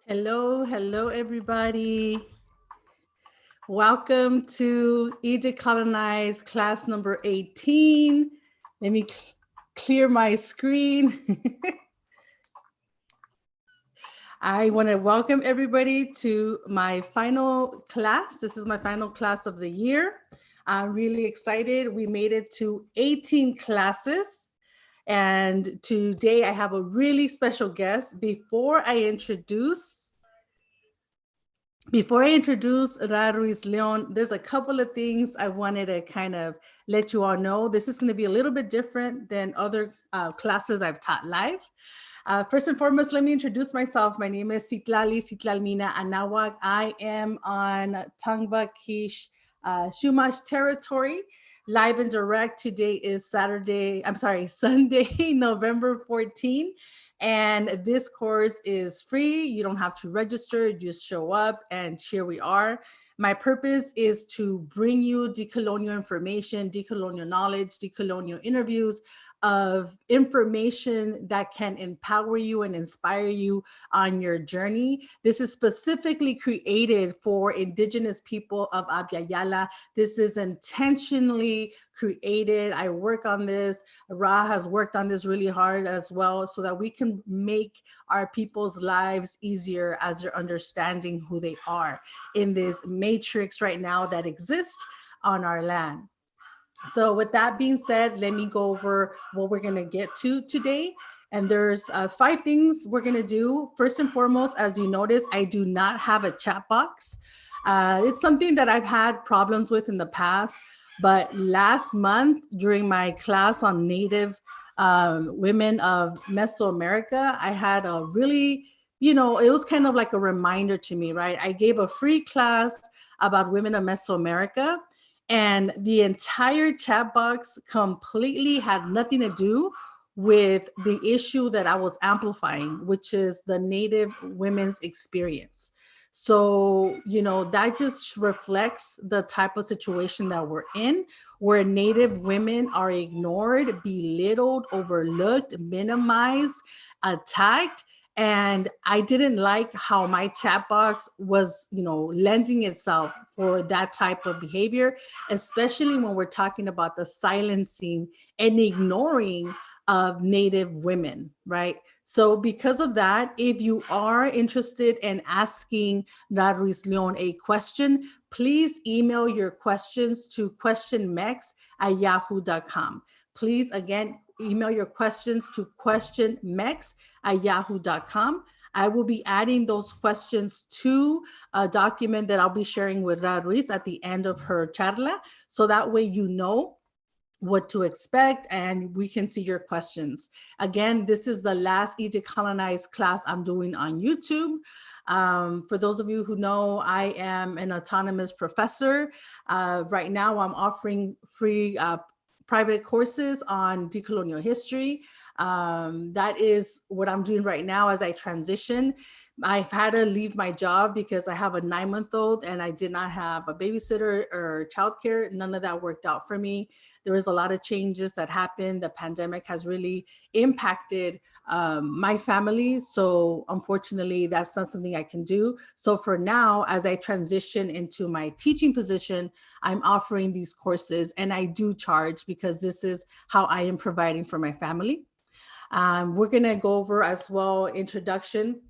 Hello, hello, everybody. Welcome to E-Decolonize class number 18. Let me clear my screen. I want to welcome everybody to my final class. This is my final class of the year. I'm really excited. We made it to 18 classes. And today I have a really special guest. Before I introduce Ra Ruiz Leon, there's a couple of things I wanted to kind of let you all know. This is going to be a little bit different than other classes I've taught live. First and foremost, let me introduce myself. My name is Sitlalmina Arawak. I am on Tangba Kish Shumash territory. Live and direct today is Sunday, November 14. And this course is free. You don't have to register, you just show up, and here we are. My purpose is to bring you decolonial information, decolonial knowledge, decolonial interviews of information that can empower you and inspire you on your journey. This is specifically created for Indigenous people of Abya Yala. This is intentionally created. I work on this. Ra has worked on this really hard as well so that we can make our people's lives easier as they're understanding who they are in this matrix right now that exists on our land. So with that being said, let me go over what we're going to get to today. And there's 5 things we're going to do. First and foremost, as you notice, I do not have a chat box. It's something that I've had problems with in the past. But last month during my class on Native women of Mesoamerica, I had a really, it was kind of like a reminder to me, right? I gave a free class about women of Mesoamerica. And the entire chat box completely had nothing to do with the issue that I was amplifying, which is the Native women's experience. So, that just reflects the type of situation that we're in, where Native women are ignored, belittled, overlooked, minimized, attacked. And I didn't like how my chat box was, lending itself for that type of behavior, especially when we're talking about the silencing and ignoring of Native women, right? So because of that, if you are interested in asking Ra Ruiz Leon a question, please email your questions to questionmex@yahoo.com. Please, again, email your questions to questionmex@yahoo.com. I will be adding those questions to a document that I'll be sharing with Ra Ruiz at the end of her charla. So that way you know what to expect and we can see your questions. Again, this is the last E-Decolonize class I'm doing on YouTube. For those of you who know, I am an autonomous professor. Right now, I'm offering free private courses on decolonial history. That is what I'm doing right now as I transition. I've had to leave my job because I have a 9-month-old and I did not have a babysitter or childcare. None of that worked out for me. There was a lot of changes that happened. The pandemic has really impacted my family. So unfortunately, that's not something I can do. So for now, as I transition into my teaching position, I'm offering these courses and I do charge because this is how I am providing for my family. We're gonna go over as well introduction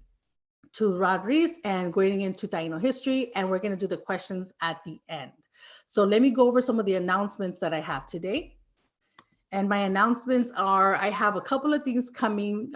to Ra Ruiz and going into Taino history, and we're gonna do the questions at the end. So let me go over some of the announcements that I have today. And my announcements are, I have a couple of things coming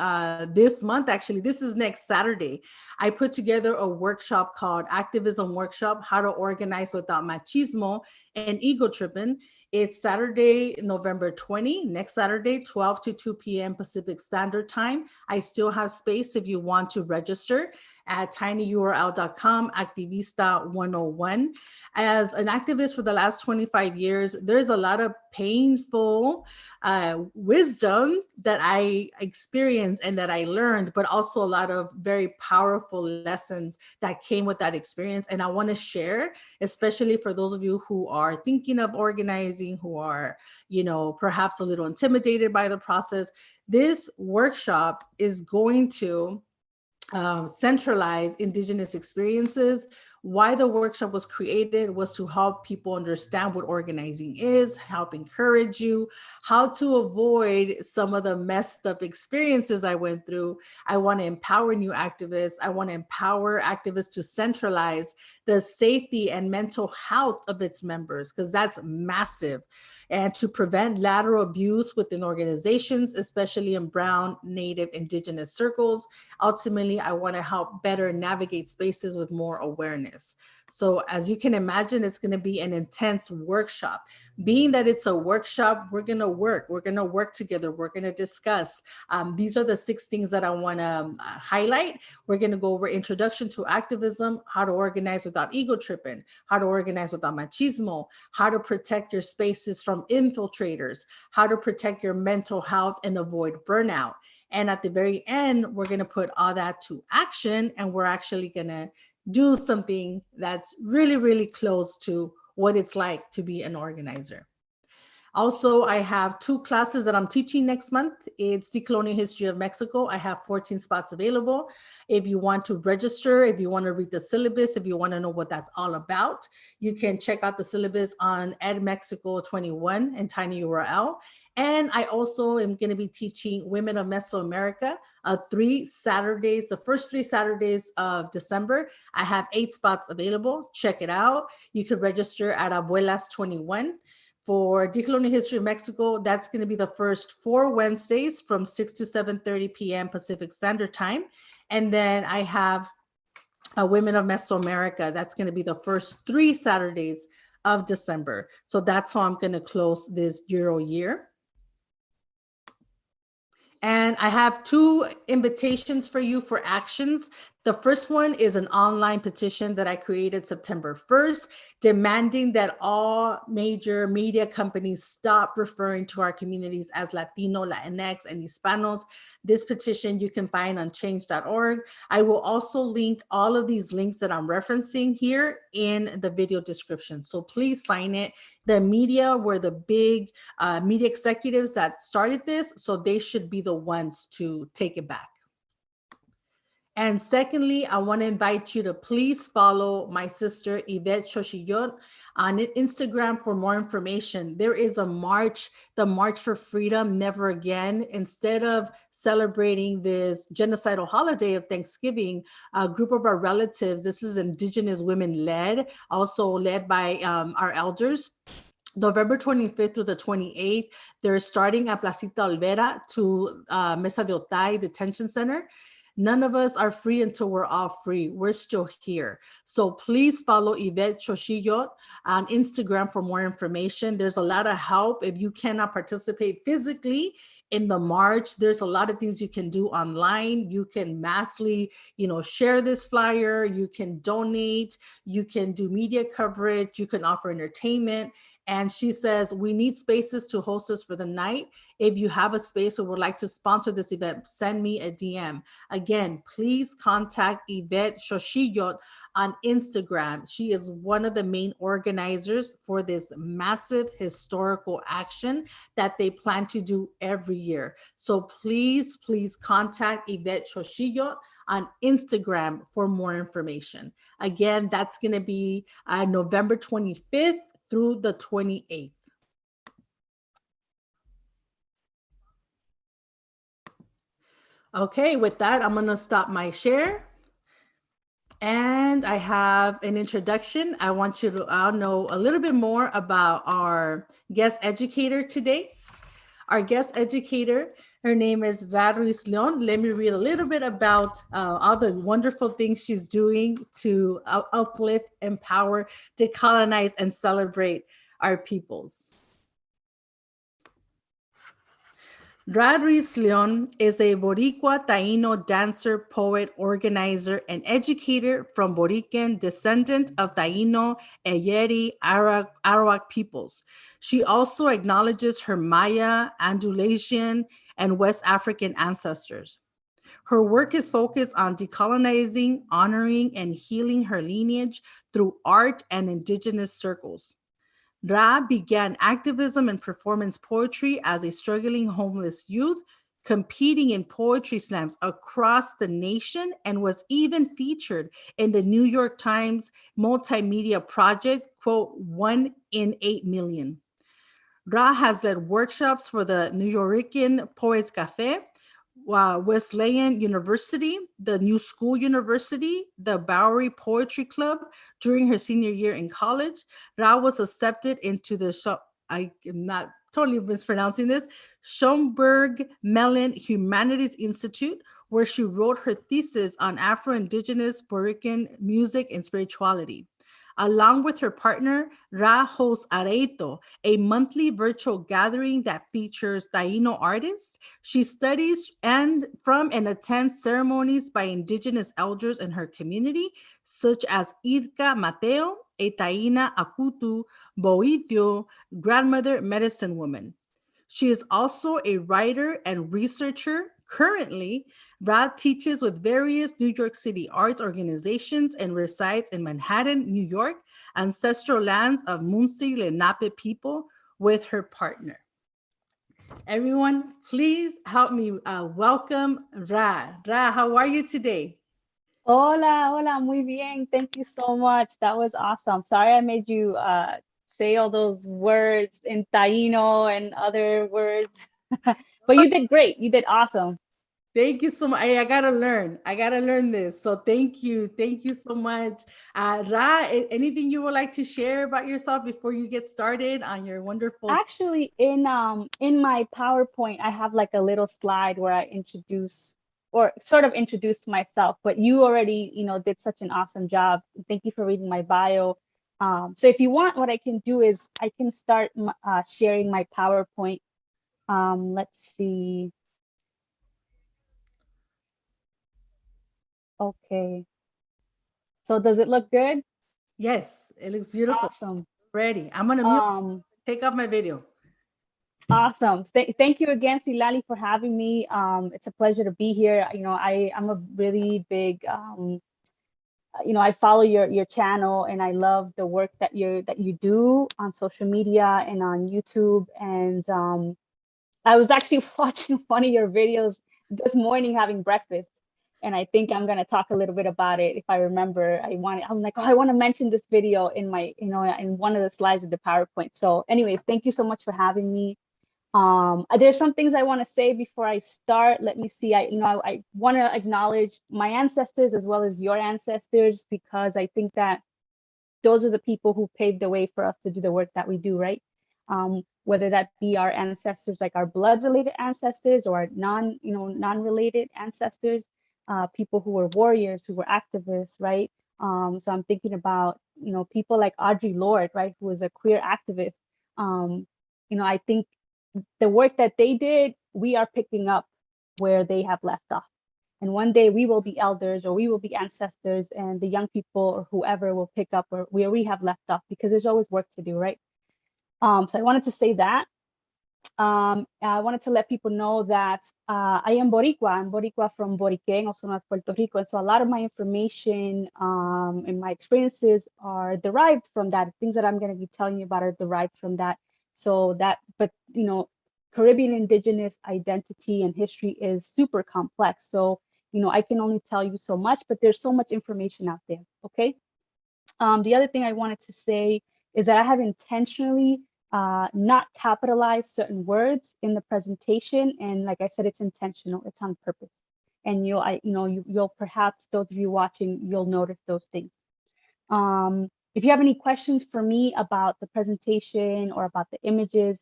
this month. Actually, this is next Saturday. I put together a workshop called Activism Workshop, How to Organize Without Machismo and Ego Tripping. It's Saturday, November 20, next Saturday, 12 to 2 p.m. Pacific Standard Time. I still have space if you want to register at tinyurl.com, Activista 101. As an activist for the last 25 years, there's a lot of painful wisdom that I experienced and that I learned, but also a lot of very powerful lessons that came with that experience. And I want to share, especially for those of you who are thinking of organizing, who are, you know, perhaps a little intimidated by the process. This workshop is going to centralize Indigenous experiences. Why the workshop was created was to help people understand what organizing is, help encourage you, how to avoid some of the messed up experiences I went through. I want to empower new activists. I want to empower activists to centralize the safety and mental health of its members, because that's massive, and to prevent lateral abuse within organizations, especially in Brown, Native, Indigenous circles. Ultimately, I want to help better navigate spaces with more awareness. So as you can imagine, it's going to be an intense workshop. Being that it's a workshop, we're going to work together. We're going to discuss. These are the 6 things that I want to highlight. We're going to go over introduction to activism, how to organize without ego tripping, how to organize without machismo, how to protect your spaces from infiltrators, how to protect your mental health and avoid burnout. And at the very end, we're going to put all that to action, and we're actually going to do something that's really, really close to what it's like to be an organizer. Also, I have 2 classes that I'm teaching next month. It's Decolonial History of Mexico. I have 14 spots available. If you want to register, if you want to read the syllabus, if you want to know what that's all about, you can check out the syllabus on EdMexico 21 and tinyurl. And I also am going to be teaching Women of Mesoamerica 3 Saturdays, the first 3 Saturdays of December. I have 8 spots available. Check it out. You could register at Abuelas 21. For Decolonial History of Mexico, that's going to be the first 4 Wednesdays from 6 to 7:30 p.m. Pacific Standard Time. And then I have Women of Mesoamerica. That's going to be the first 3 Saturdays of December. So that's how I'm going to close this Euro year. And I have 2 invitations for you for actions. The first one is an online petition that I created September 1st, demanding that all major media companies stop referring to our communities as Latino, Latinx, and Hispanos. This petition you can find on change.org. I will also link all of these links that I'm referencing here in the video description. So please sign it. The media were the big media executives that started this, so they should be the ones to take it back. And secondly, I want to invite you to please follow my sister Yvette Xochillot on Instagram for more information. There is a march, the March for Freedom, Never Again. Instead of celebrating this genocidal holiday of Thanksgiving, a group of our relatives, this is Indigenous women led, also led by our elders. November 25th through the 28th, they're starting at Placita Olvera to Mesa de Otay Detention Center. None of us are free until we're all free. We're still here. So please follow Yvette Xochillot on Instagram for more information. There's a lot of help. If you cannot participate physically in the march, there's a lot of things you can do online. You can massively, share this flyer. You can donate. You can do media coverage. You can offer entertainment. And she says, we need spaces to host us for the night. If you have a space or would like to sponsor this event, send me a DM. Again, please contact Yvette Xochillot on Instagram. She is one of the main organizers for this massive historical action that they plan to do every year. So please, please contact Yvette Xochillot on Instagram for more information. Again, that's going to be November 25th through the 28th. Okay, with that, I'm going to stop my share. And I have an introduction. I want you to know a little bit more about our guest educator today. Our guest educator, her name is Ra Ruiz Leon. Let me read a little bit about all the wonderful things she's doing to uplift, empower, decolonize, and celebrate our peoples. Ra Ruiz Leon is a Boricua-Taino dancer, poet, organizer, and educator from Boriken, descendant of Taino, Eyeri, Arawak peoples. She also acknowledges her Maya, Andalusian, and West African ancestors. Her work is focused on decolonizing, honoring, and healing her lineage through art and indigenous circles. Ra began activism and performance poetry as a struggling homeless youth, competing in poetry slams across the nation, and was even featured in the New York Times multimedia project, quote, 1 in 8 million. Ra has led workshops for the Nuyorican Poets Café, Wesleyan University, the New School University, the Bowery Poetry Club. During her senior year in college, Ra was accepted into the I am not totally mispronouncing this, Schomburg-Mellon Humanities Institute, where she wrote her thesis on Afro-Indigenous Boriken music and spirituality. Along with her partner, Ra hosts Areito, a monthly virtual gathering that features Taino artists. She studies and attends ceremonies by indigenous elders in her community, such as Irka Mateo, a Taina Akutu, Boitio, grandmother medicine woman. She is also a writer and researcher. Currently, Ra teaches with various New York City arts organizations and resides in Manhattan, New York, ancestral lands of Munsee Lenape people, with her partner. Everyone, please help me welcome Ra. Ra, how are you today? Hola, hola, muy bien. Thank you so much. That was awesome. Sorry I made you say all those words in Taino and other words, but you did great. You did awesome. Thank you so much. I gotta learn. I gotta learn this. So thank you. Thank you so much. Ra, anything you would like to share about yourself before you get started on your wonderful... Actually, in my PowerPoint, I have like a little slide where I introduce or sort of introduce myself, but you already, did such an awesome job. Thank you for reading my bio. So if you want, what I can do is I can start sharing my PowerPoint. Let's see. Okay. So does it look good? Yes, it looks beautiful. Awesome. Ready. I'm gonna take off my video. Awesome. Thank you again, Silali, for having me. It's a pleasure to be here. I'm a really big, I follow your channel, and I love the work that you do on social media and on YouTube. And I was actually watching one of your videos this morning having breakfast, and I think I'm gonna talk a little bit about it if I remember. I'm like, oh, I want to mention this video in my, in one of the slides of the PowerPoint. So anyways, thank you so much for having me. There's some things I want to say before I start. Let me see. I want to acknowledge my ancestors as well as your ancestors, because I think that those are the people who paved the way for us to do the work that we do, right? Whether that be our ancestors, like our blood-related ancestors, or our non-related ancestors. people who were warriors, who were activists, right? So I'm thinking about, people like Audre Lorde, right, who was a queer activist. I think the work that they did, we are picking up where they have left off. And one day we will be elders, or we will be ancestors, and the young people or whoever will pick up where we have left off, because there's always work to do, right? So I wanted to say that. I wanted to let people know that I am Boricua. I'm Boricua from Boriken, also known as Puerto Rico. And so a lot of my information and my experiences are derived from that. Things that I'm going to be telling you about are derived from that. But Caribbean indigenous identity and history is super complex. So, I can only tell you so much, but there's so much information out there, okay? The other thing I wanted to say is that I have intentionally not capitalized certain words in the presentation. And like I said, it's intentional, it's on purpose. And you'll perhaps, those of you watching, you'll notice those things. If you have any questions for me about the presentation or about the images,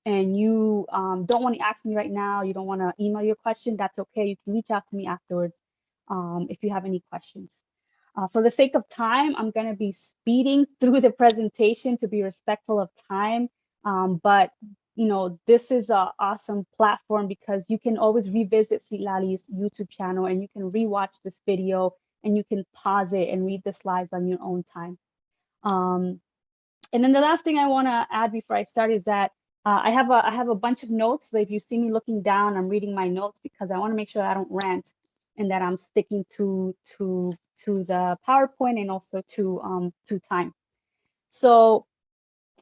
and you don't want to ask me right now, you don't want to email your question, that's okay. You can reach out to me afterwards if you have any questions. For the sake of time, I'm going to be speeding through the presentation to be respectful of time. But this is an awesome platform because you can always revisit Silali's YouTube channel, and you can rewatch this video, and you can pause it and read the slides on your own time. And then the last thing I want to add before I start is that I have a bunch of notes. So if you see me looking down, I'm reading my notes because I want to make sure that I don't rant, and that I'm sticking to the PowerPoint and also to time. So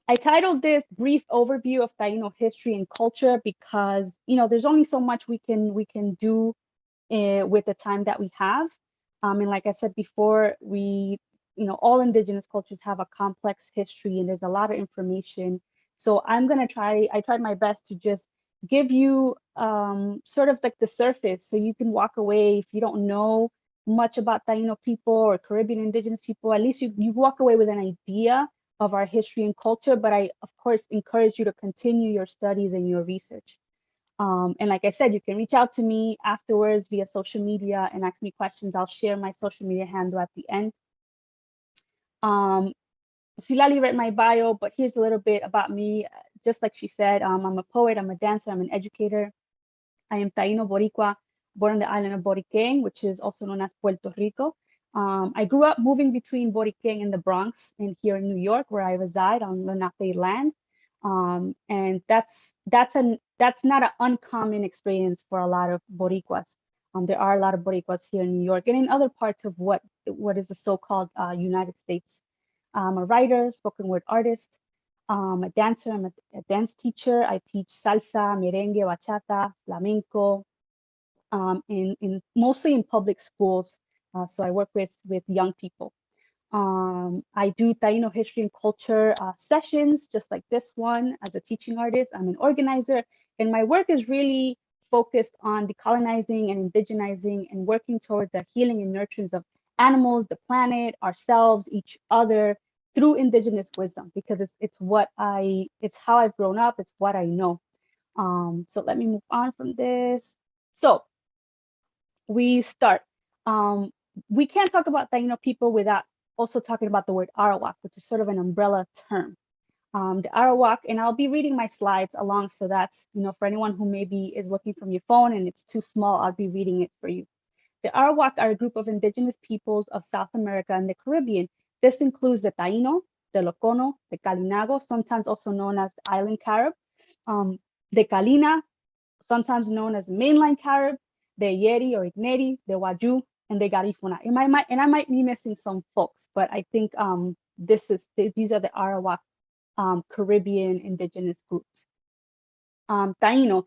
I titled this Brief Overview of Taino History and Culture because there's only so much we can do with the time that we have. And like I said before, all indigenous cultures have a complex history, and there's a lot of information. So I tried my best to just give you sort of like the surface, so you can walk away if you don't know much about Taino people or Caribbean indigenous people. At least you walk away with an idea of our history and culture. But I, of course, encourage you to continue your studies and your research. And like I said, you can reach out to me afterwards via social media and ask me questions. I'll share my social media handle at the end. Silali read my bio, but here's a little bit about me. Just like she said, I'm a poet, I'm a dancer, I'm an educator. I am Taino Boricua, born on the island of Boriken, which is also known as Puerto Rico. I grew up moving between Boriken and the Bronx, and here in New York, where I reside on Lenape land. And that's not an uncommon experience for a lot of Boricuas. There are a lot of Boricuas here in New York and in other parts of what is the so-called United States. I'm a writer, spoken word artist, a dancer, I'm a dance teacher. I teach salsa, merengue, bachata, flamenco, mostly in public schools. So I work with young people. I do Taino history and culture sessions, just like this one, as a teaching artist. I'm an organizer, and my work is really focused on decolonizing and indigenizing and working towards the healing and nurturance of animals, the planet, ourselves, each other, through indigenous wisdom, because it's how I've grown up, it's what I know. So let me move on from this. So we start. We can't talk about Taino people without also talking about the word Arawak, which is sort of an umbrella term. The Arawak, and I'll be reading my slides along, so that's, for anyone who maybe is looking from your phone and it's too small, I'll be reading it for you. The Arawak are a group of indigenous peoples of South America and the Caribbean. This includes the Taino, the Locono, the Kalinago, sometimes also known as the Island Carib, the Kalina, sometimes known as mainland Carib, the Eyeri or Igneri, the Waju, and the Garifuna. And I might be missing some folks, but I think these are the Arawak Caribbean indigenous groups. Taino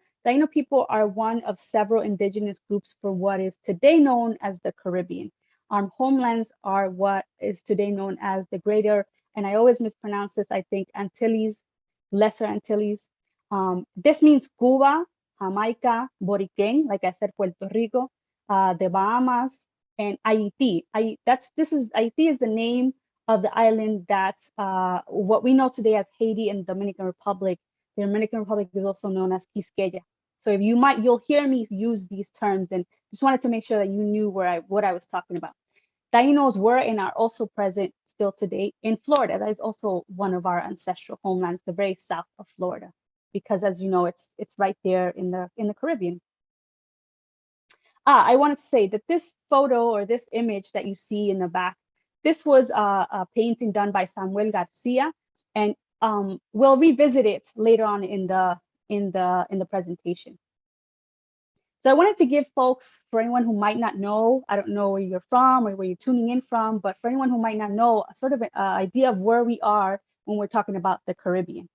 people are one of several indigenous groups for what is today known as the Caribbean. Our homelands are what is today known as the Greater, and I always mispronounce this, I think, Antilles, Lesser Antilles. This means Cuba, Jamaica, Boriken, like I said, Puerto Rico, the Bahamas, and Haiti. Haiti is the name of the island that's what we know today as Haiti and Dominican Republic. The Dominican Republic is also known as Quisqueya. So if you'll hear me use these terms, and just wanted to make sure that you knew what I was talking about. Tainos were and are also present still today in Florida. That is also one of our ancestral homelands, the very south of Florida, because as you know, it's right there in the Caribbean. I wanted to say that this photo or this image that you see in the back, this was a painting done by Samuel Garcia, and we'll revisit it later on in the presentation. So I wanted to give folks, for anyone who might not know, I don't know where you're from or where you're tuning in from, but for anyone who might not know, sort of an idea of where we are when we're talking about the Caribbean.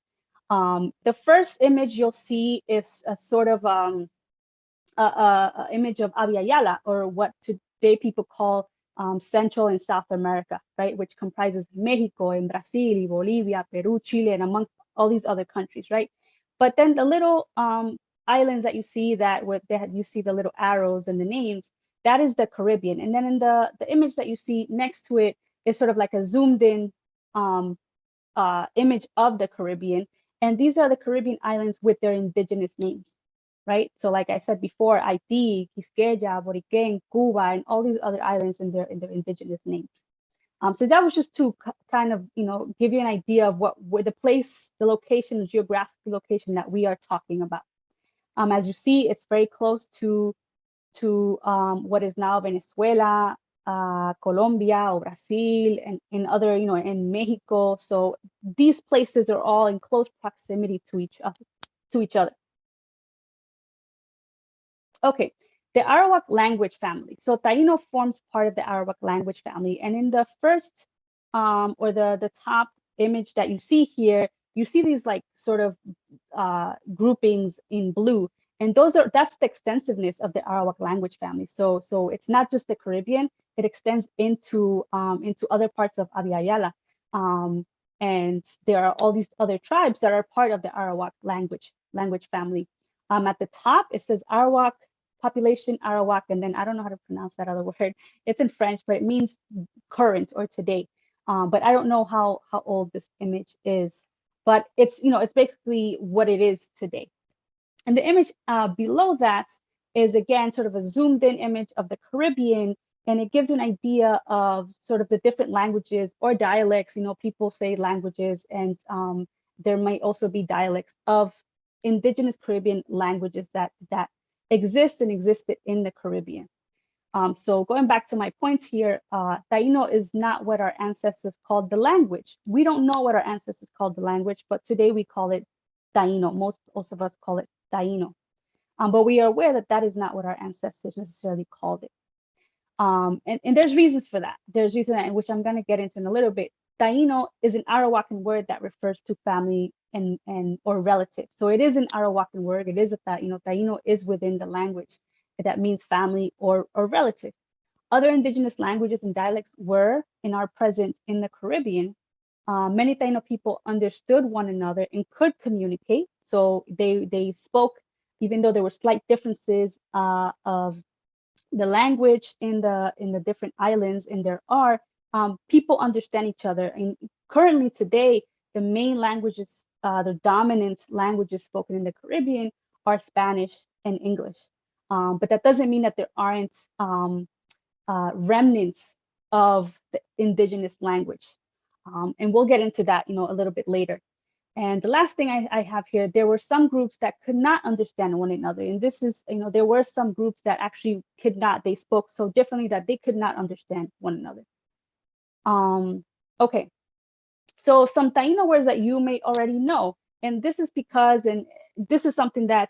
The first image you'll see is a sort of image of Abya, or what today people call Central and South America, right? Which comprises Mexico and Brazil, Bolivia, Peru, Chile, and amongst all these other countries, right? But then the little islands that you see you see the little arrows and the names, that is the Caribbean. And then in the image that you see next to it is sort of like a zoomed in image of the Caribbean. And these are the Caribbean islands with their indigenous names, right? So like I said before, Haiti, Quisqueya, Boriken, Cuba, and all these other islands in their indigenous names. So that was just to kind of, give you an idea of where the location, the geographic location that we are talking about. As you see, it's very close to what is now Venezuela, Colombia, or Brazil, and in other, in Mexico. So these places are all in close proximity to each other. Okay, the Arawak language family. So Taino forms part of the Arawak language family, and in the first or the top image that you see here, you see these like sort of groupings in blue, and that's the extensiveness of the Arawak language family. So it's not just the Caribbean; it extends into other parts of Abya, and there are all these other tribes that are part of the Arawak language family. At the top, it says Arawak population, Arawak, and then I don't know how to pronounce that other word. It's in French, but it means current or today. But I don't know how old this image is, but it's basically what it is today. And the image below that is again sort of a zoomed in image of the Caribbean, and it gives you an idea of sort of the different languages or dialects. People say languages, and there might also be dialects of indigenous Caribbean languages that exist and existed in the Caribbean. So going back to my points here, Taino is not what our ancestors called the language. We don't know what our ancestors called the language, but today we call it Taino. Most of us call it Taino. But we are aware that that is not what our ancestors necessarily called it. And there's reasons for that. There's reasons, which I'm going to get into in a little bit. Taino is an Arawakan word that refers to family and or relative. So it is an Arawakan word. It is Taino is within the language. That means family or relative. Other indigenous languages and dialects were and are present in the Caribbean. Many Taino people understood one another and could communicate. So they spoke, even though there were slight differences of the language in the different islands, and there are, people understand each other. And currently today, the main languages, the dominant languages spoken in the Caribbean are Spanish and English. But that doesn't mean that there aren't remnants of the indigenous language. And we'll get into that, a little bit later. And the last thing I have here, there were some groups that could not understand one another. And this is, there were some groups that actually could not, they spoke so differently that they could not understand one another. Okay, so some Taino words that you may already know. And this is because, and this is something that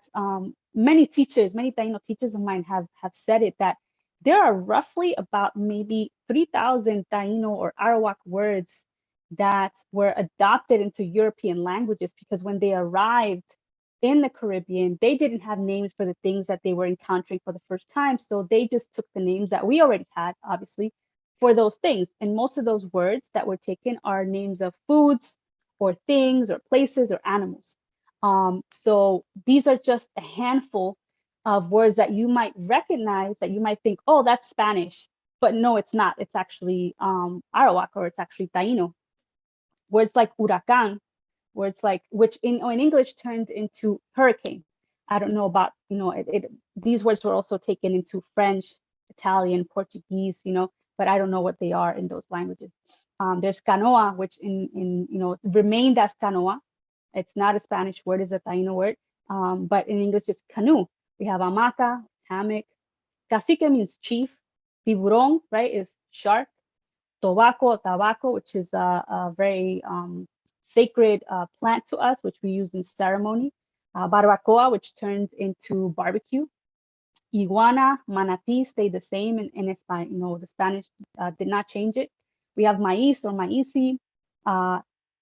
many Taino teachers of mine have said it, that there are roughly about maybe 3,000 Taino or Arawak words that were adopted into European languages, because when they arrived in the Caribbean, they didn't have names for the things that they were encountering for the first time. So they just took the names that we already had, obviously, for those things. And most of those words that were taken are names of foods or things or places or animals. So these are just a handful of words that you might recognize, that you might think, oh, that's Spanish. But no, it's not. It's actually Arawak, or it's actually Taino. Words like huracan, words like, which in English turned into hurricane. I don't know about, these words were also taken into French, Italian, Portuguese, but I don't know what they are in those languages. There's canoa, which remained as canoa. It's not a Spanish word, it's a Taino word, but in English it's canoe. We have hamaca, hammock. Cacique means chief. Tiburón, right, is shark. Tobacco, which is a very sacred plant to us, which we use in ceremony. Barbacoa, which turns into barbecue. Iguana, manatee stayed the same in Spanish. The Spanish did not change it. We have maíz or maízi,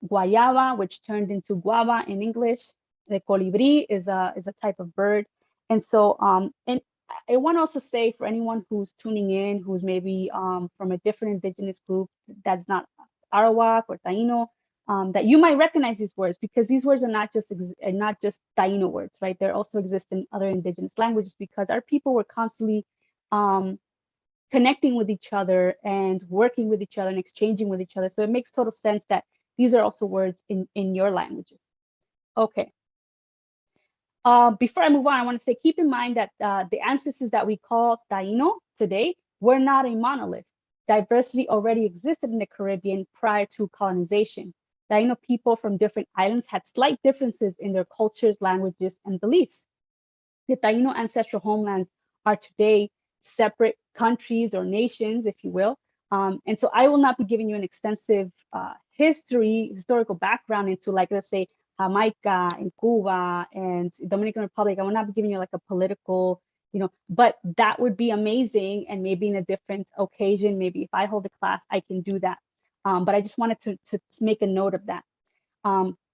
guayaba, which turned into guava in English. The colibri is a type of bird. And so, and I want to also say for anyone who's tuning in, who's maybe from a different indigenous group that's not Arawak or Taino, that you might recognize these words, because these words are not just Taino words, right? They also exist in other indigenous languages, because our people were constantly connecting with each other and working with each other and exchanging with each other. So it makes total sense that these are also words in your languages. Okay. Before I move on, I want to say, keep in mind that the ancestors that we call Taino today were not a monolith. Diversity already existed in the Caribbean prior to colonization. Taino people from different islands had slight differences in their cultures, languages, and beliefs. The Taino ancestral homelands are today separate countries or nations, if you will. And so I will not be giving you an extensive historical background into, like, let's say, Jamaica and Cuba and Dominican Republic. I will not be giving you like a political, but that would be amazing. And maybe in a different occasion, maybe if I hold a class, I can do that. But I just wanted to make a note of that.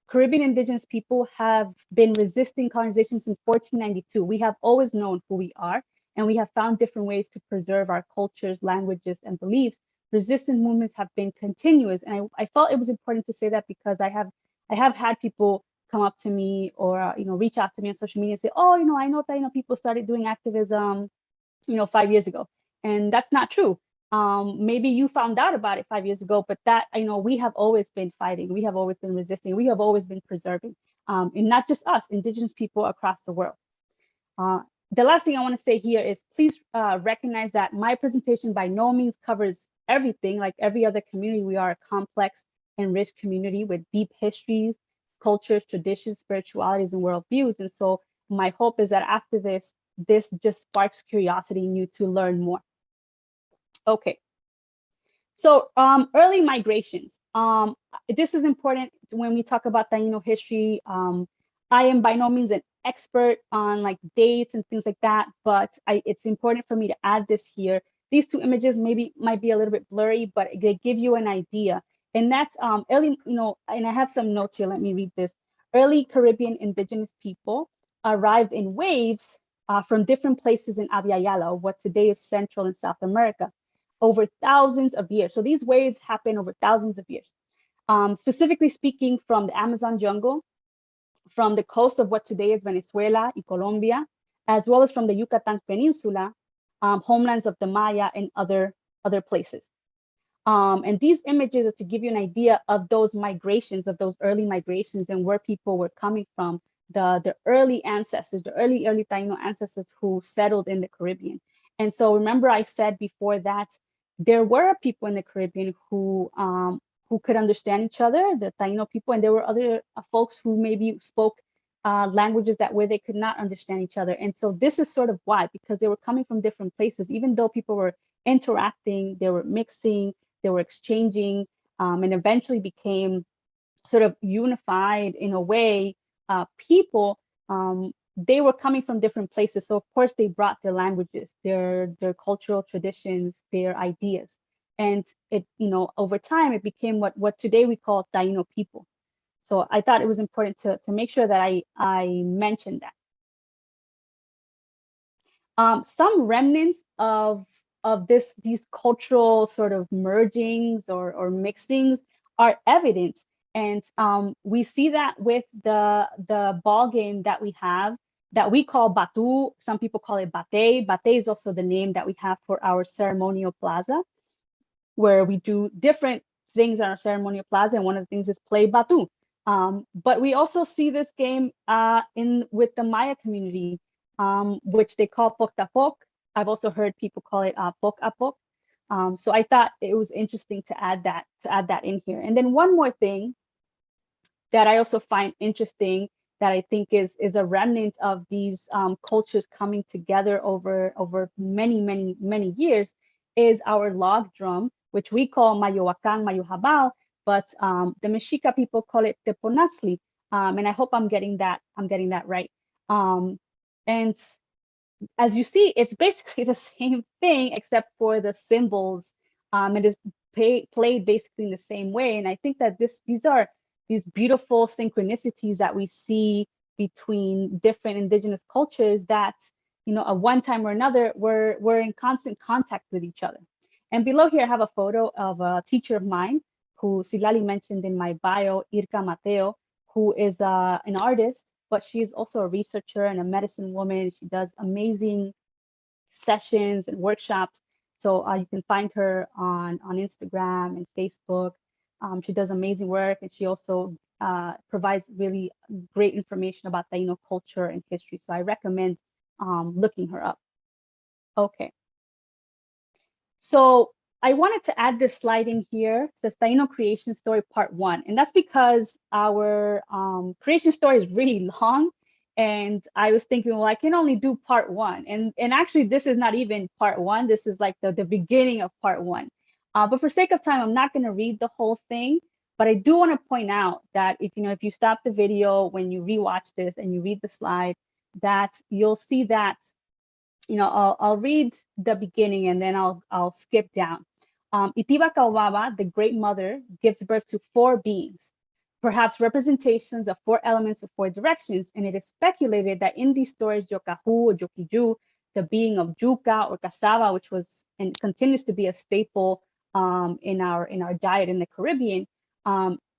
Caribbean indigenous people have been resisting colonization since 1492. We have always known who we are, and we have found different ways to preserve our cultures, languages, and beliefs. Resistance movements have been continuous. And I felt it was important to say that, because I have had people come up to me or reach out to me on social media and say, oh, I know that people started doing activism 5 years ago, and that's not true. Maybe you found out about it 5 years ago, but that we have always been fighting, we have always been resisting, we have always been preserving, and not just us, indigenous people across the world. The last thing I want to say here is, please recognize that my presentation by no means covers everything. Like every other community, we are a complex and rich community with deep histories, cultures, traditions, spiritualities, and worldviews. And so my hope is that after this just sparks curiosity in you to learn more. Okay. So early migrations. This is important when we talk about Taino history. I am by no means an expert on like dates and things like that, but it's important for me to add this here. These two images might be a little bit blurry, but they give you an idea. And that's early, and I have some notes here. Let me read this. Early Caribbean indigenous people arrived in waves from different places in Abya Yala, what today is Central and South America, over thousands of years. So these waves happen over thousands of years. Specifically speaking, from the Amazon jungle, from the coast of what today is Venezuela and Colombia, as well as from the Yucatan Peninsula, homelands of the Maya and other places. And these images are to give you an idea of those migrations, of those early migrations and where people were coming from, the early ancestors, the early Taino ancestors who settled in the Caribbean. And so remember I said before that there were people in the Caribbean who could understand each other, the Taino people, and there were other folks who maybe spoke languages where they could not understand each other. And so this is sort of why, because they were coming from different places, even though people were interacting, they were mixing, they were exchanging, and eventually became sort of unified in a way. People, they were coming from different places. So of course they brought their languages, their cultural traditions, their ideas. And it, over time, it became what today we call Taino people. So I thought it was important to make sure that I mentioned that. Some remnants of these cultural sort of mergings or mixings are evident. And we see that with the ball game that we have that we call Batu. Some people call it Bate. Bate is also the name that we have for our ceremonial plaza, where we do different things in our ceremonial plaza. And one of the things is play Batu. But we also see this game with the Maya community, which they call Pok. I've also heard people call it Pok Apok. So I thought it was interesting to add that in here. And then one more thing that I also find interesting that I think is a remnant of these cultures coming together over many years is our log drum, which we call Mayowakan, Mayohabao, but the Mexica people call it Teponazli. And I hope I'm getting that right. And as you see, it's basically the same thing except for the symbols. It is played basically in the same way. And I think that these are these beautiful synchronicities that we see between different indigenous cultures that, at one time or another, we're in constant contact with each other. And below here, I have a photo of a teacher of mine who Silali mentioned in my bio, Irka Mateo, who is an artist, but she's also a researcher and a medicine woman. She does amazing sessions and workshops. So you can find her on Instagram and Facebook. She does amazing work, and she also provides really great information about Taino culture and history. So I recommend looking her up. Okay. So I wanted to add this slide in here. It says Taino Creation Story Part 1. And that's because our creation story is really long. And I was thinking, well, I can only do Part 1. And actually, this is not even Part 1. This is like the beginning of Part 1. But for sake of time, I'm not going to read the whole thing. But I do want to point out that if you stop the video when you rewatch this and you read the slide, that you'll see that I'll read the beginning and then I'll skip down. Itiba Kaubaba, the Great Mother, gives birth to 4 beings, perhaps representations of 4 elements of 4 directions. And it is speculated that in these stories, Yokahu or Jokiju, the being of Juca or Cassava, which was and continues to be a staple in our diet in the Caribbean,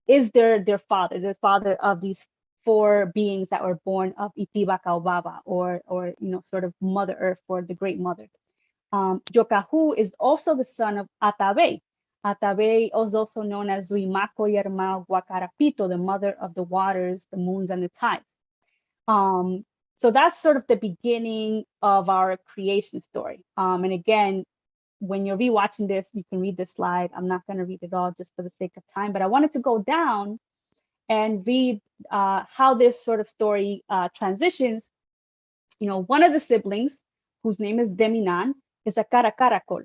is their father, the father of these 4 beings that were born of Itiba Kaubaba, or sort of Mother Earth, or the Great Mother. Yokahu is also the son of Atue. Atue is also known as Zuimako Yerma Guacarapito, the mother of the waters, the moons, and the tides. So that's sort of the beginning of our creation story. And again, when you're rewatching this, you can read this slide. I'm not going to read it all just for the sake of time, but I wanted to go down and read how this sort of story transitions. One of the siblings, whose name is Deminan, is a caracaracol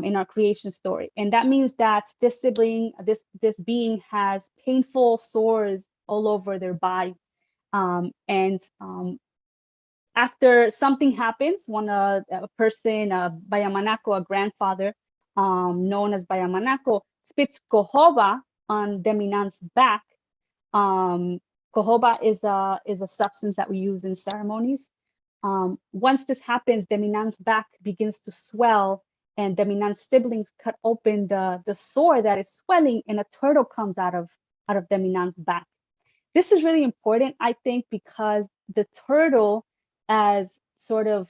in our creation story. And that means that this sibling, this being has painful sores all over their body. After something happens, a person, Bayamanako, a grandfather known as Bayamanako, spits cohoba on Deminan's back. Cohoba is a substance that we use in ceremonies. Once this happens, Deminan's back begins to swell, and Deminan's siblings cut open the sore that is swelling, and a turtle comes out of Deminan's back. This is really important, I think, because the turtle, as sort of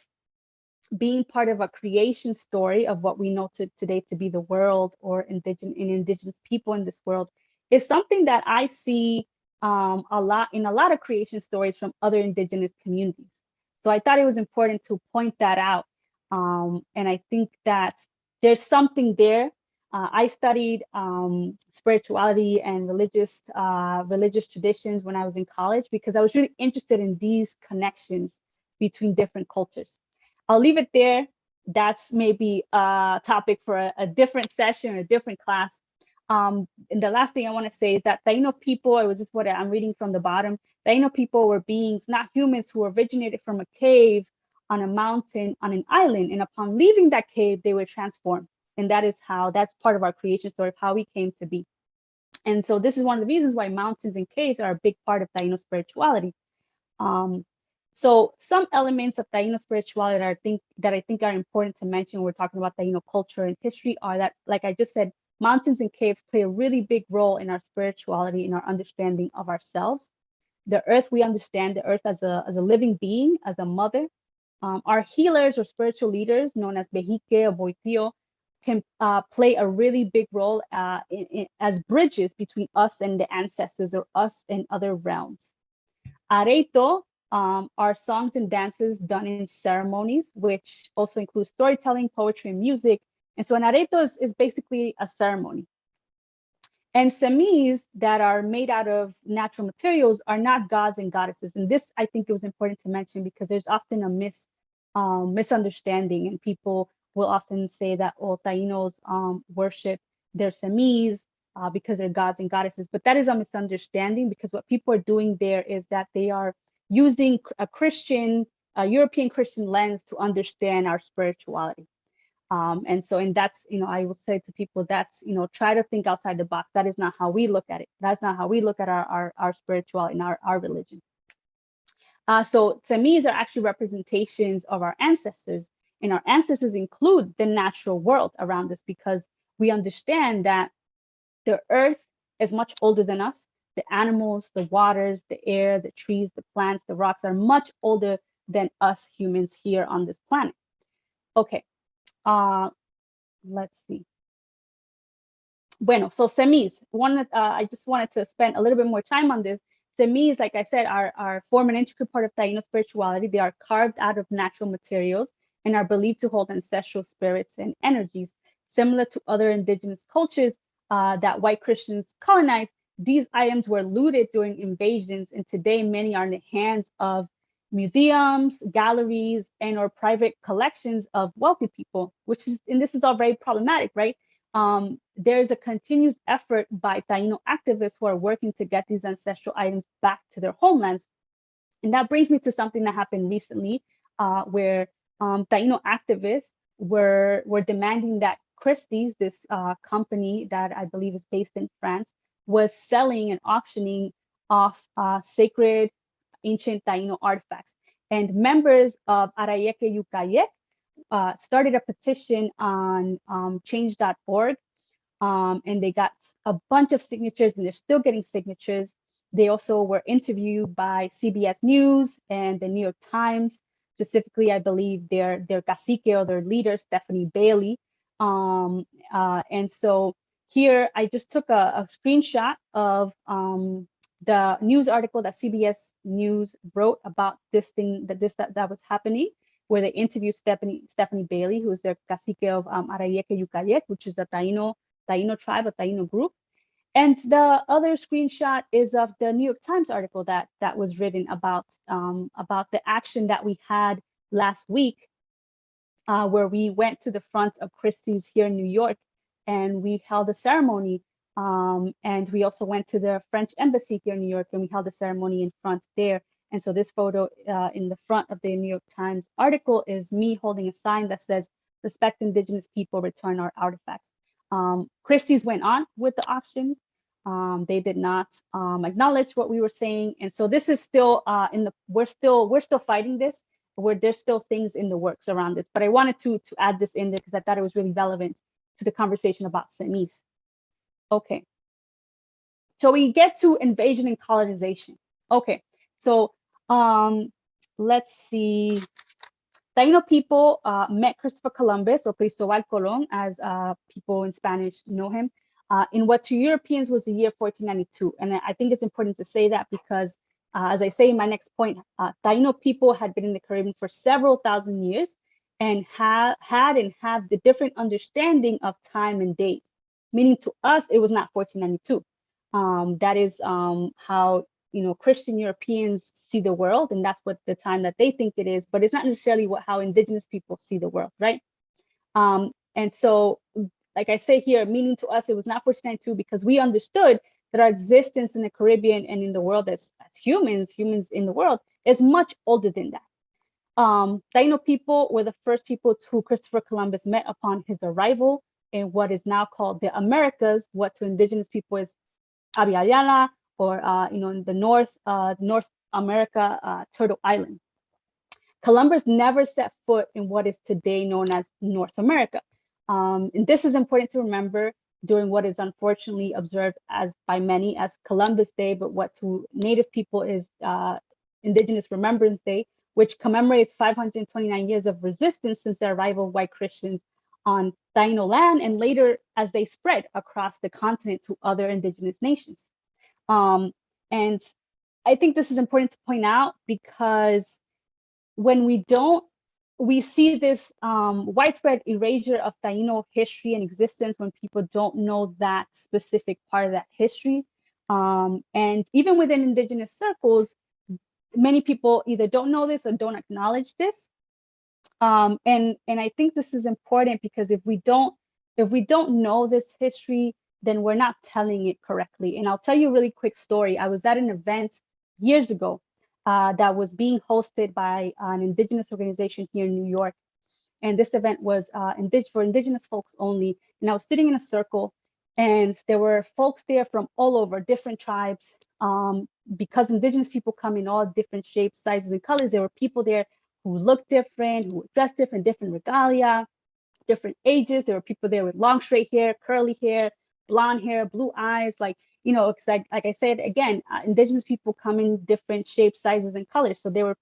being part of a creation story of what we know today to be the world, or indigenous people in this world, is something that I see a lot in a lot of creation stories from other indigenous communities. So I thought it was important to point that out. And I think that there's something there. I studied spirituality and religious traditions when I was in college, because I was really interested in these connections between different cultures. I'll leave it there. That's maybe a topic for a different session or a different class. And the last thing I want to say is that Taino people, it was just what I'm reading from the bottom, Taino people were beings, not humans, who originated from a cave on a mountain on an island. And upon leaving that cave, they were transformed. And that's part of our creation story of how we came to be. And so this is one of the reasons why mountains and caves are a big part of Taino spirituality. So some elements of Taino spirituality that I think are important to mention when we're talking about Taino culture and history are that, like I just said, mountains and caves play a really big role in our spirituality, in our understanding of ourselves. The earth, we understand the earth as a living being, as a mother. Our healers or spiritual leaders, known as Behike or Boitio, can play a really big role as bridges between us and the ancestors or us and other realms. Areito are songs and dances done in ceremonies, which also include storytelling, poetry, and music. And so an areito is basically a ceremony. And semis that are made out of natural materials are not gods and goddesses. And this, I think it was important to mention because there's often a misunderstanding, and people will often say that, oh, Tainos worship their semis because they're gods and goddesses. But that is a misunderstanding, because what people are doing there is that they are using a European Christian lens to understand our spirituality. And that's, I will say to people, that's, try to think outside the box. That is not how we look at it. That's not how we look at our spirituality and our religion. So semis are actually representations of our ancestors, and our ancestors include the natural world around us, because we understand that the earth is much older than us. The animals, the waters, the air, the trees, the plants, the rocks are much older than us humans here on this planet. Okay. Let's see. Bueno, so semis. I just wanted to spend a little bit more time on this. Semis, like I said, form an intricate part of Taino spirituality. They are carved out of natural materials and are believed to hold ancestral spirits and energies. Similar to other indigenous cultures that white Christians colonized, these items were looted during invasions, and today many are in the hands of museums, galleries, and or private collections of wealthy people, and this is all very problematic, right? There's a continuous effort by Taino activists who are working to get these ancestral items back to their homelands. And that brings me to something that happened recently, where Taino activists were demanding that Christie's, this company that I believe is based in France, was selling and auctioning off sacred ancient Taino artifacts. And members of Arayeke Yukayek started a petition on change.org, and they got a bunch of signatures, and they're still getting signatures. They also were interviewed by CBS News and the New York Times, specifically, I believe, their cacique or their leader, Stephanie Bailey. And so here I just took a screenshot of the news article that CBS News wrote about this thing that was happening, where they interviewed Stephanie Bailey, who is their cacique of Arayeke Yukayek, which is a Taino tribe, a Taino group. And the other screenshot is of the New York Times article that was written about the action that we had last week, where we went to the front of Christie's here in New York, and we held a ceremony. And we also went to the French embassy here in New York, and we held a ceremony in front there. And so this photo in the front of the New York Times article is me holding a sign that says, "Respect Indigenous people, return our artifacts." Christie's went on with the auction. They did not acknowledge what we were saying. And so this is still we're still fighting this, where there's still things in the works around this. But I wanted to add this in there because I thought it was really relevant to the conversation about semis. Okay, so we get to invasion and colonization. Okay, so let's see. Taino people met Christopher Columbus, or Cristobal Colon, as people in Spanish know him, in what to Europeans was the year 1492. And I think it's important to say that because, as I say in my next point, Taino people had been in the Caribbean for several thousand years and had and have the different understanding of time and date. Meaning to us, it was not 1492. That is how Christian Europeans see the world, and that's what the time that they think it is. But it's not necessarily how Indigenous people see the world, right? And so, like I say here, meaning to us, it was not 1492 because we understood that our existence in the Caribbean and in the world as humans in the world is much older than that. Taino people were the first people who Christopher Columbus met upon his arrival in what is now called the Americas, what to Indigenous people is Abiayala, or in the North America, Turtle Island. Columbus never set foot in what is today known as North America. And this is important to remember during what is unfortunately observed by many as Columbus Day, but what to Native people is Indigenous Remembrance Day, which commemorates 529 years of resistance since the arrival of white Christians on Taino land, and later as they spread across the continent to other indigenous nations. And I think this is important to point out because when we see this widespread erasure of Taino history and existence when people don't know that specific part of that history. And even within indigenous circles, many people either don't know this or don't acknowledge this. And I think this is important because if we don't know this history, then we're not telling it correctly. And I'll tell you a really quick story. I was at an event years ago that was being hosted by an indigenous organization here in New York. And this event was for indigenous folks only. And I was sitting in a circle, and there were folks there from all over, different tribes. Because indigenous people come in all different shapes, sizes, and colors, there were people there who looked different, who were dressed different, different regalia, different ages. There were people there with long straight hair, curly hair, blonde hair, blue eyes. Like, you know, like I said, again, indigenous people come in different shapes, sizes, and colors. So there were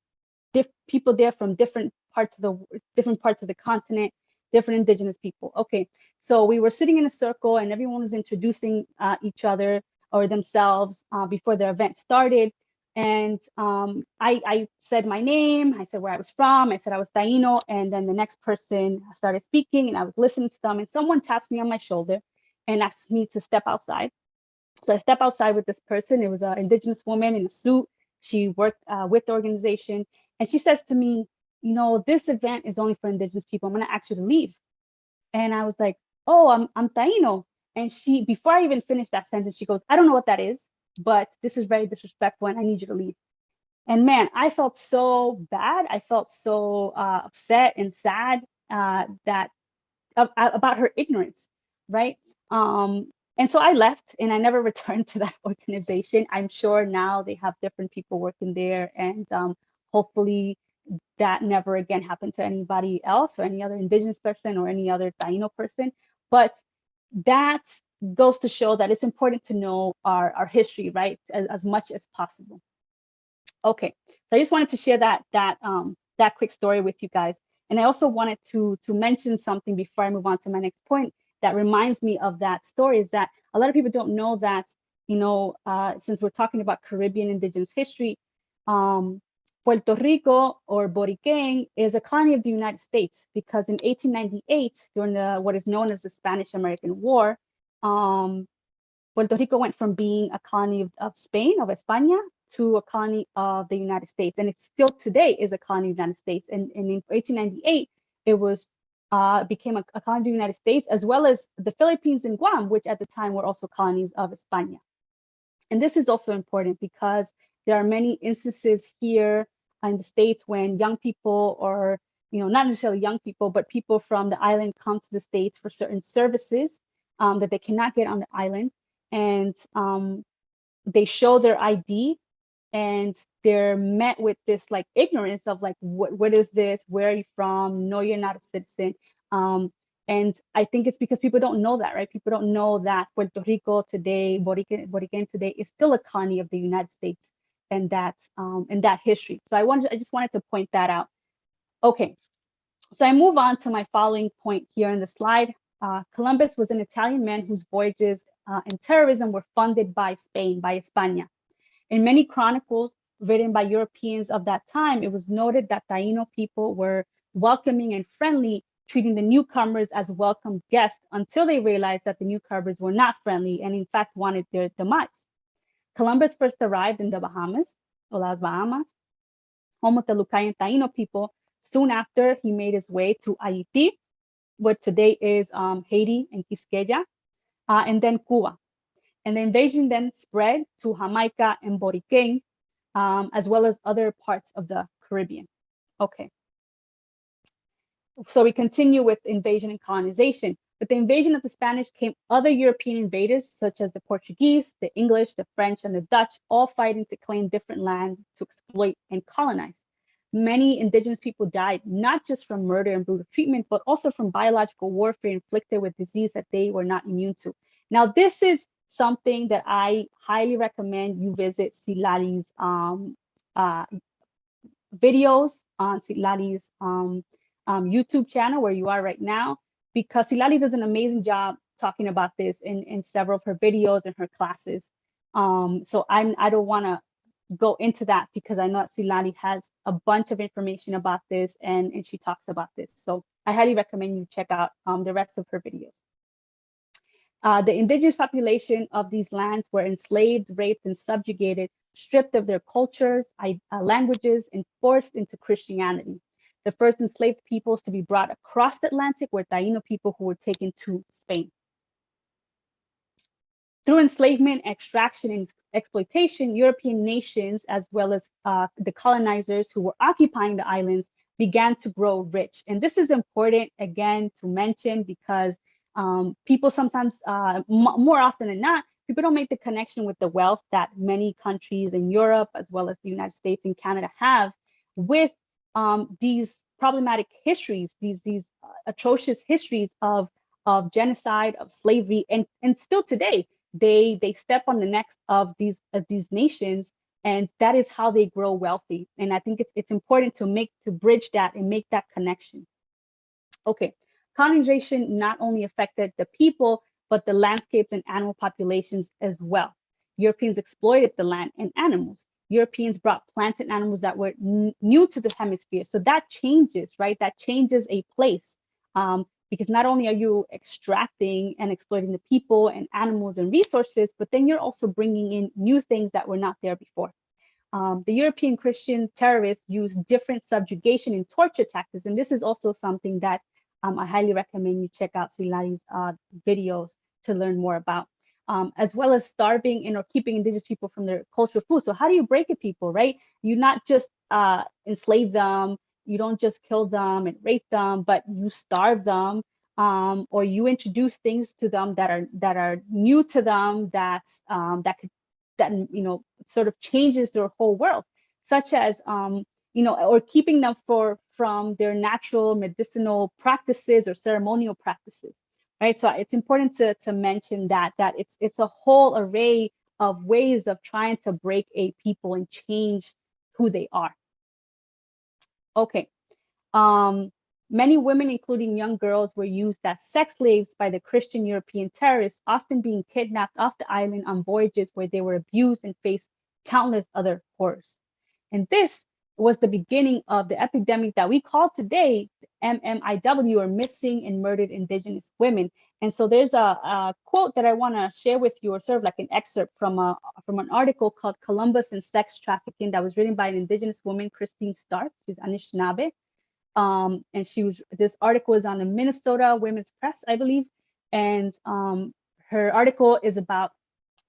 people there from different parts of the continent, different indigenous people. Okay, so we were sitting in a circle and everyone was introducing each other or themselves before the event started. And I said my name, I said where I was from, I said I was Taino, and then the next person started speaking and I was listening to them, and someone taps me on my shoulder and asked me to step outside. So I step outside with this person. It was an indigenous woman in a suit. She worked with the organization, and she says to me, you know, this event is only for indigenous people. I'm gonna ask you to leave. And I was like, oh, I'm Taino. And she, before I even finished that sentence, she goes, I don't know what that is, but this is very disrespectful and I need you to leave. And man, I felt so bad. I felt so upset and sad that about her ignorance, right? And so I left and I never returned to that organization. I'm sure now they have different people working there, and hopefully that never again happened to anybody else or any other indigenous person or any other Taino person. But that goes to show that it's important to know our history, right, as much as possible. Okay, so I just wanted to share that quick story with you guys. And I also wanted to mention something before I move on to my next point that reminds me of that story, is that a lot of people don't know that, you know, since we're talking about Caribbean indigenous history, Puerto Rico, or Boriken, is a colony of the United States, because in 1898, during what is known as the Spanish-American War, Puerto Rico went from being a colony of Spain, of España, to a colony of the United States. And it still today is a colony of the United States. And in 1898, it was became a colony of the United States, as well as the Philippines and Guam, which at the time were also colonies of España. And this is also important because there are many instances here in the States when young people, or, you know, not necessarily young people, but people from the island come to the States for certain services that they cannot get on the island. And they show their ID, and they're met with this like ignorance of like, what is this? Where are you from? No, you're not a citizen. And I think it's because people don't know that, right? People don't know that Puerto Rico today, Boriken today, is still a colony of the United States, and that's and that history. So I just wanted to point that out. Okay, so I move on to my following point here in the slide. Columbus was an Italian man whose voyages and terrorism were funded by Spain, by España. In many chronicles written by Europeans of that time, it was noted that Taino people were welcoming and friendly, treating the newcomers as welcome guests, until they realized that the newcomers were not friendly and in fact wanted their demise. Columbus first arrived in the Bahamas, or Las Bahamas, home of the Lucayan Taino people. Soon after, he made his way to Haiti, what today is Haiti and Quisqueya, and then Cuba. And the invasion then spread to Jamaica and Boriken, as well as other parts of the Caribbean. Okay. So we continue with invasion and colonization. With the invasion of the Spanish came other European invaders, such as the Portuguese, the English, the French, and the Dutch, all fighting to claim different lands to exploit and colonize. Many indigenous people died, not just from murder and brutal treatment, but also from biological warfare inflicted with disease that they were not immune to. Now, this is something that I highly recommend you visit Silali's videos on Silali's YouTube channel, where you are right now. because Silali does an amazing job talking about this in several of her videos and her classes. So I don't want to go into that because I know that Silali has a bunch of information about this and she talks about this. So I highly recommend you check out the rest of her videos. The indigenous population of these lands were enslaved, raped, and subjugated, stripped of their cultures, languages, and forced into Christianity. The first enslaved peoples to be brought across the Atlantic were Taino people who were taken to Spain. Through enslavement, extraction, and exploitation, European nations, as well as the colonizers who were occupying the islands, began to grow rich. And this is important, again, to mention because people sometimes, more often than not, people don't make the connection with the wealth that many countries in Europe, as well as the United States and Canada have with these problematic histories, these atrocious histories of genocide, of slavery, and still today, they step on the necks of these nations, and that is how they grow wealthy. And I think it's important to bridge that and make that connection. Okay, colonization not only affected the people, but the landscapes and animal populations as well. Europeans exploited the land and animals. Europeans brought plants and animals that were new to the hemisphere. So that changes, right? That changes a place. Because not only are you extracting and exploiting the people and animals and resources, but then you're also bringing in new things that were not there before. The European Christian terrorists used different subjugation and torture tactics. And this is also something that I highly recommend you check out Silali's videos to learn more about, as well as starving and or keeping indigenous people from their cultural food. So how do you break a people, right? You not just enslave them, you don't just kill them and rape them, but you starve them, or you introduce things to them that are new to them, that sort of changes their whole world, such as or keeping them from their natural medicinal practices or ceremonial practices, right? So it's important to mention that it's a whole array of ways of trying to break a people and change who they are. Okay. Many women, including young girls, were used as sex slaves by the Christian European terrorists, often being kidnapped off the island on voyages where they were abused and faced countless other horrors. And this was the beginning of the epidemic that we call today MMIW, or Missing and Murdered Indigenous Women. And so there's a quote that I want to share with you, or sort of like an excerpt from an article called Columbus and Sex Trafficking that was written by an Indigenous woman, Christine Stark. She's Anishinaabe. And this article is on the Minnesota Women's Press, I believe. And her article is about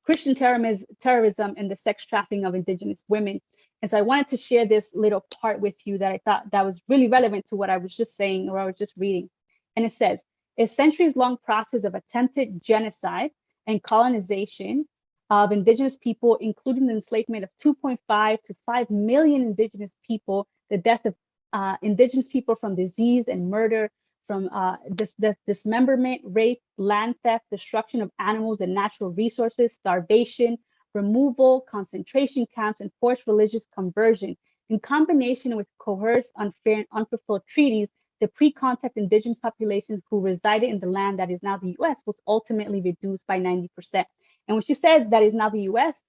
Christian terrorism and the sex trafficking of Indigenous women. And so I wanted to share this little part with you that I thought that was really relevant to what I was just saying, or I was just reading. And it says, a centuries-long process of attempted genocide and colonization of Indigenous people, including the enslavement of 2.5 to 5 million Indigenous people, the death of Indigenous people from disease and murder, from dismemberment, rape, land theft, destruction of animals and natural resources, starvation, removal, concentration camps, and forced religious conversion. In combination with coerced, unfair, and unfulfilled treaties, the pre-contact Indigenous population who resided in the land that is now the US was ultimately reduced by 90%. And when she says that is now the US,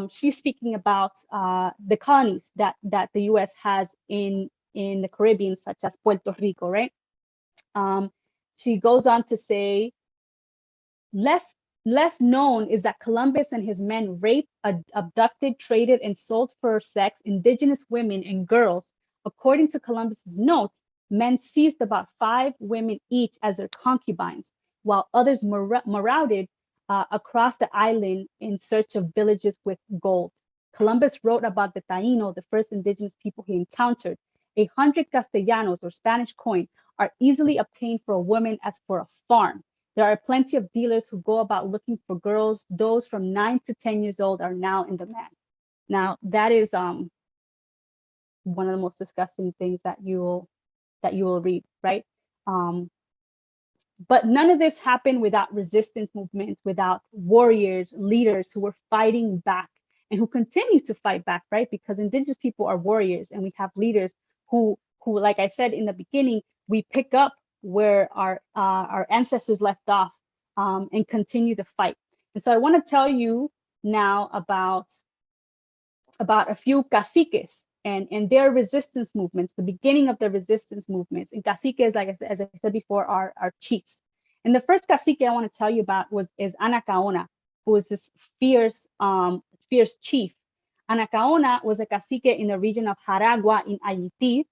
she's speaking about the colonies that the US has in the Caribbean, such as Puerto Rico, right? She goes on to say, less known is that Columbus and his men raped, abducted, traded, and sold for sex Indigenous women and girls. According to Columbus's notes, men seized about 5 women each as their concubines, while others marauded across the island in search of villages with gold. Columbus wrote about the Taino, the first Indigenous people he encountered. 100 Castellanos, or Spanish coin, are easily obtained for a woman as for a farm. There are plenty of dealers who go about looking for girls. Those from 9 to 10 years old are now in demand. Now, that is one of the most disgusting things that you will read, right? But none of this happened without resistance movements, without warriors, leaders who were fighting back and who continue to fight back, right? Because Indigenous people are warriors, and we have leaders who, like I said in the beginning, we pick up where our ancestors left off, and continue the fight. And so I want to tell you now about a few caciques and their resistance movements, the beginning of the resistance movements. And caciques, like as I said before, are chiefs. And the first cacique I want to tell you about is Ana Kaona, who was this fierce chief. Ana Kaona was a cacique in the region of Jaragua in Haiti.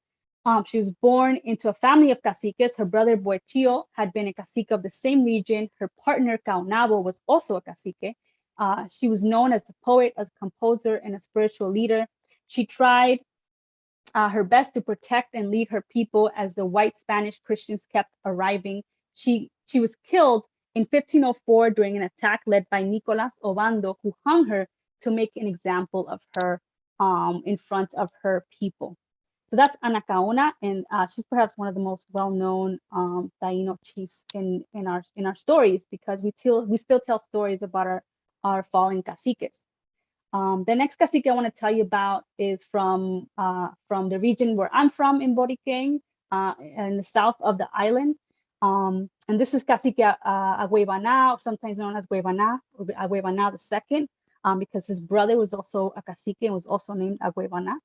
She was born into a family of caciques. Her brother Boichio had been a cacique of the same region. Her partner Kaonabo was also a cacique. She was known as a poet, as a composer, and a spiritual leader. She tried her best to protect and lead her people as the white Spanish Christians kept arriving. She was killed in 1504 during an attack led by Nicolas Obando, who hung her to make an example of her in front of her people. So that's Ana Kaona, and she's perhaps one of the most well-known Taino chiefs in our stories, because we still tell stories about our fallen caciques. The next cacique I want to tell you about is from the region where I'm from in Boriken, in the south of the island. And this is cacique Aguevana, sometimes known as Aguevana II, because his brother was also a cacique and was also named Aguevana.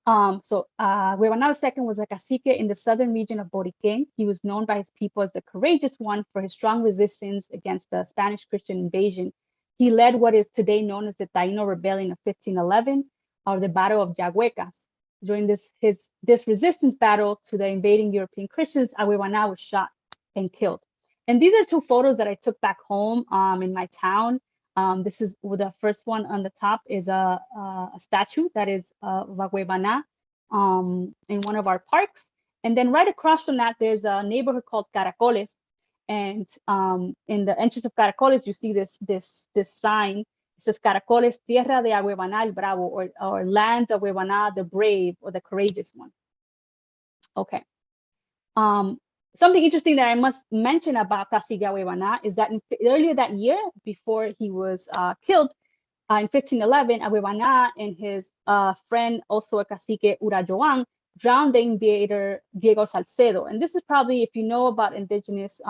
Aguevana II was a cacique in the southern region of Boriken. He was known by his people as the courageous one for his strong resistance against the Spanish Christian invasion. He led what is today known as the Taino Rebellion of 1511, or the Battle of Yaguecas. During this resistance battle to the invading European Christians, Aguevana was shot and killed. And these are two photos that I took back home in my town. This is the first one on the top is a statue that is of Aguevana in one of our parks. And then right across from that, there's a neighborhood called Caracoles. And in the entrance of Caracoles, you see this sign. It says Caracoles, Tierra de Aguevana el Bravo, or Land of Aguevana the Brave, or the Courageous One. Okay. Something interesting that I must mention about Cacique Aguevana is that earlier that year, before he was killed, in 1511, Aguevana and his friend, also a cacique, Urajoan, drowned the invader Diego Salcedo. And this is probably, if you know about indigenous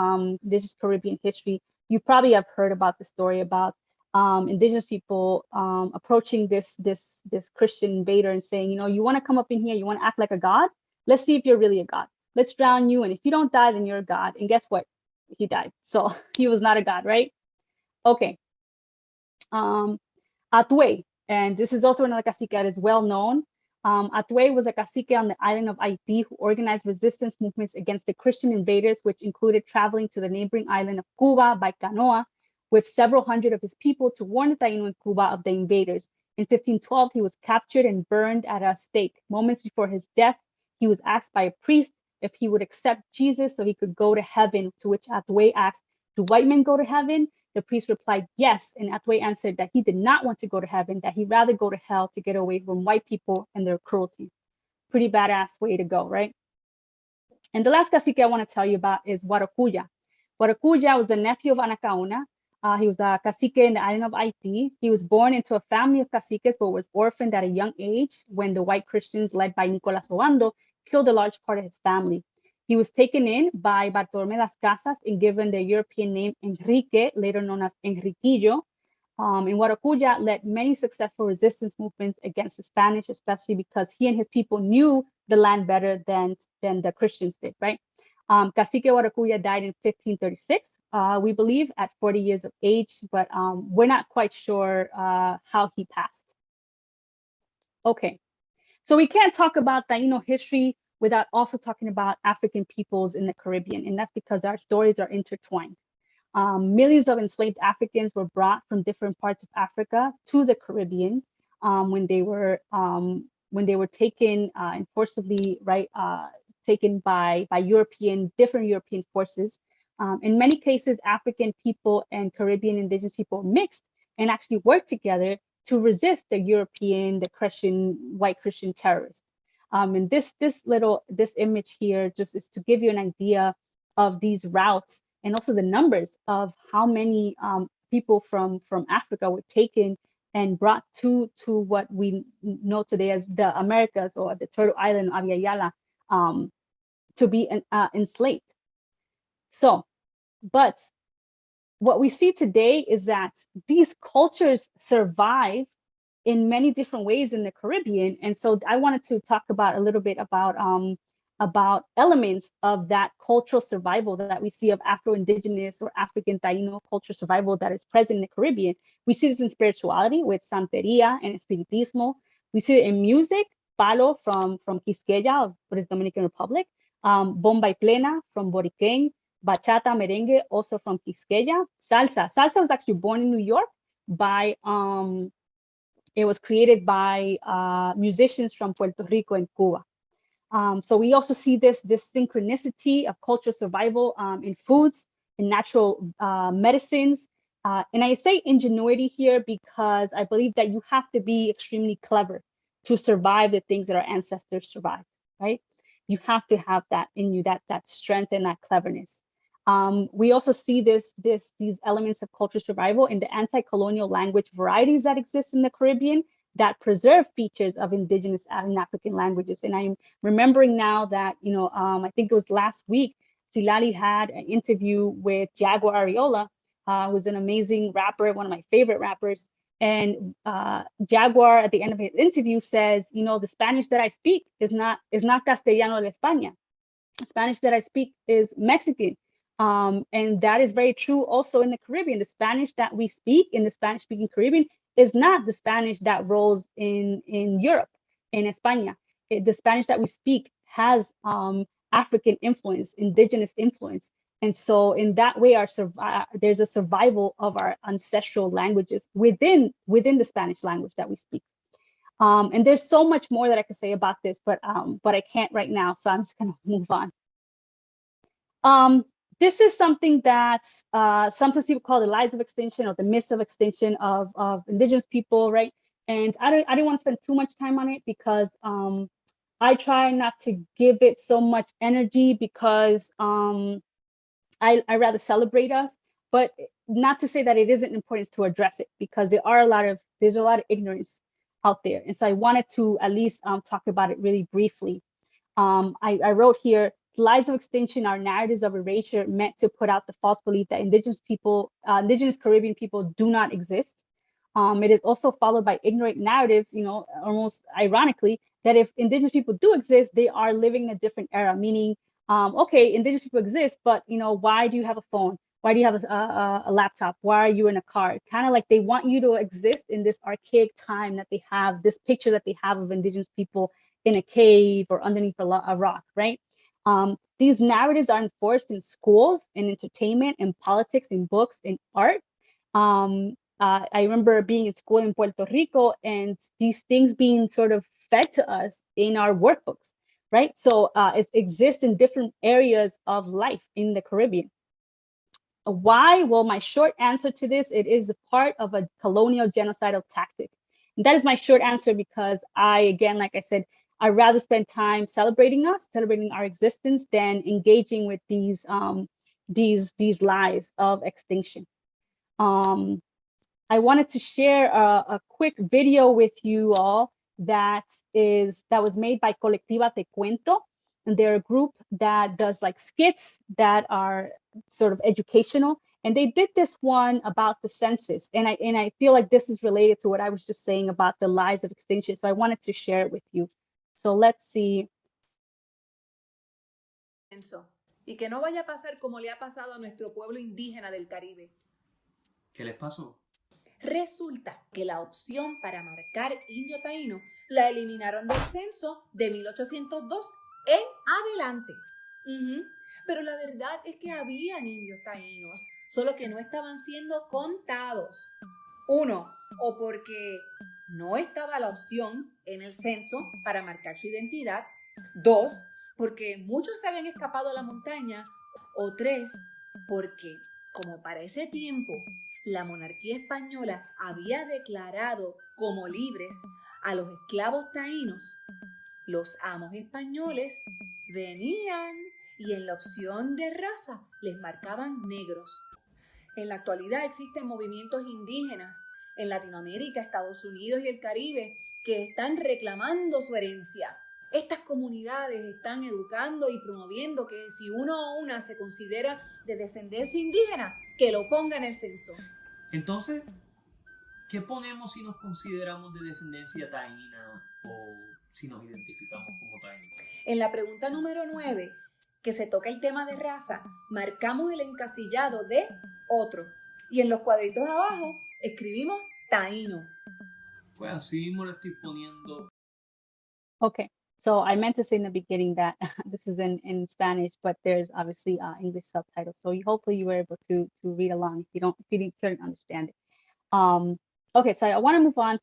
Caribbean history, you probably have heard about the story about indigenous people approaching this Christian invader and saying, you want to come up in here, you want to act like a god? Let's see if you're really a god. Let's drown you, and if you don't die, then you're a god. And guess what? He died. So he was not a god, right? Okay. Atue, and this is also another cacique that is well known. Atue was a cacique on the island of Haiti who organized resistance movements against the Christian invaders, which included traveling to the neighboring island of Cuba by canoa with several hundred of his people to warn the Taino in Cuba of the invaders. In 1512, he was captured and burned at a stake. Moments before his death, he was asked by a priest if he would accept Jesus so he could go to heaven, to which Atue asked, "Do white men go to heaven?" The priest replied, yes, and Atue answered that he did not want to go to heaven, that he'd rather go to hell to get away from white people and their cruelty. Pretty badass way to go, right? And the last cacique I want to tell you about is Waracuya. Waracuya was the nephew of Ana Kaona. He was a cacique in the island of Haiti. He was born into a family of caciques, but was orphaned at a young age when the white Christians led by Nicolas Obando killed a large part of his family. He was taken in by Bartolomé las Casas and given the European name Enrique, later known as Enriquillo. And Waracuya led many successful resistance movements against the Spanish, especially because he and his people knew the land better than the Christians did, right? Cacique Waracuya died in 1536, we believe, at 40 years of age, but we're not quite sure how he passed. Okay, so we can't talk about Taino history without also talking about African peoples in the Caribbean, and that's because our stories are intertwined. Millions of enslaved Africans were brought from different parts of Africa to the Caribbean when they were taken and forcibly, right, taken by different European forces. In many cases, African people and Caribbean indigenous people mixed and actually worked together to resist the white Christian terrorists. And this image here just is to give you an idea of these routes and also the numbers of how many people from Africa were taken and brought to what we know today as the Americas, or the Turtle Island of Yayala, to be enslaved. So, but what we see today is that these cultures survive in many different ways in the Caribbean. And so I wanted to talk about a little bit about elements of that cultural survival that we see of Afro-Indigenous or African Taino culture survival that is present in the Caribbean. We see this in spirituality with Santeria and Espiritismo. We see it in music, palo from Quisqueya, of what is Dominican Republic, bomba y plena from Boriken, bachata, merengue, also from Quisqueya, salsa. Salsa was actually born in New York by it was created by musicians from Puerto Rico and Cuba. So we also see this synchronicity of cultural survival in foods, in natural medicines. And I say ingenuity here because I believe that you have to be extremely clever to survive the things that our ancestors survived, right? You have to have that in you, that strength and that cleverness. We also see these elements of cultural survival in the anti-colonial language varieties that exist in the Caribbean that preserve features of indigenous and African languages. And I'm remembering now that, I think it was last week, Silali had an interview with Jaguar Ariola, who's an amazing rapper, one of my favorite rappers. And Jaguar at the end of his interview says, the Spanish that I speak is not Castellano de España. The Spanish that I speak is Mexican. And that is very true also in the Caribbean. The Spanish that we speak in the Spanish-speaking Caribbean is not the Spanish that rolls in Europe, in España. The Spanish that we speak has African influence, indigenous influence. And so in that way, there's a survival of our ancestral languages within the Spanish language that we speak. And there's so much more that I could say about this, but I can't right now, so I'm just gonna move on. This is something that sometimes people call the lies of extinction or the myths of extinction of indigenous people, right? And I didn't want to spend too much time on it because I try not to give it so much energy because I rather celebrate us, but not to say that it isn't important to address it because there's a lot of ignorance out there. And so I wanted to at least talk about it really briefly. I wrote here, lies of extinction are narratives of erasure meant to put out the false belief that indigenous Caribbean people do not exist. It is also followed by ignorant narratives, almost ironically, that if indigenous people do exist, they are living in a different era, meaning, okay, indigenous people exist, but why do you have a phone? Why do you have a laptop? Why are you in a car? Kind of like they want you to exist in this archaic time that they have, this picture that they have of indigenous people in a cave or underneath a rock, right? These narratives are enforced in schools, in entertainment, in politics, in books, in art. I remember being in school in Puerto Rico and these things being sort of fed to us in our workbooks, right? So it exists in different areas of life in the Caribbean. Why? Well, my short answer to this, it is a part of a colonial genocidal tactic. And that is my short answer because again, like I said, I'd rather spend time celebrating our existence than engaging with these lies of extinction. I wanted to share a quick video with you all that was made by Colectiva Te Cuento. And they're a group that does like skits that are sort of educational. And they did this one about the census. And I feel like this is related to what I was just saying about the lies of extinction. So I wanted to share it with you. So let's see. Y que no vaya a pasar como le ha pasado a nuestro pueblo indígena del Caribe. ¿Qué les pasó? Resulta que la opción para marcar indio taíno la eliminaron del censo de 1802 en adelante. Pero la verdad es que habían indios taínos, solo que no estaban siendo contados. Uno, o porque no estaba la opción en el censo para marcar su identidad. Dos, porque muchos se habían escapado a la montaña. O tres, porque como para ese tiempo la monarquía española había declarado como libres a los esclavos taínos, los amos españoles venían y en la opción de raza les marcaban negros. En la actualidad existen movimientos indígenas en Latinoamérica, Estados Unidos y el Caribe que están reclamando su herencia. Estas comunidades están educando y promoviendo que si uno o una se considera de descendencia indígena, que lo ponga en el censo. Entonces, ¿qué ponemos si nos consideramos de descendencia taína o si nos identificamos como taínos? En la pregunta número 9, que se toca el tema de raza, marcamos el encasillado de otro. Y en los cuadritos abajo escribimos taíno. Pues así mismo lo estoy poniendo. Okay, so I meant to say in the beginning that this is in Spanish, but there's obviously English subtitles. So hopefully you were able to read along if you couldn't understand it. Okay, so I want to move on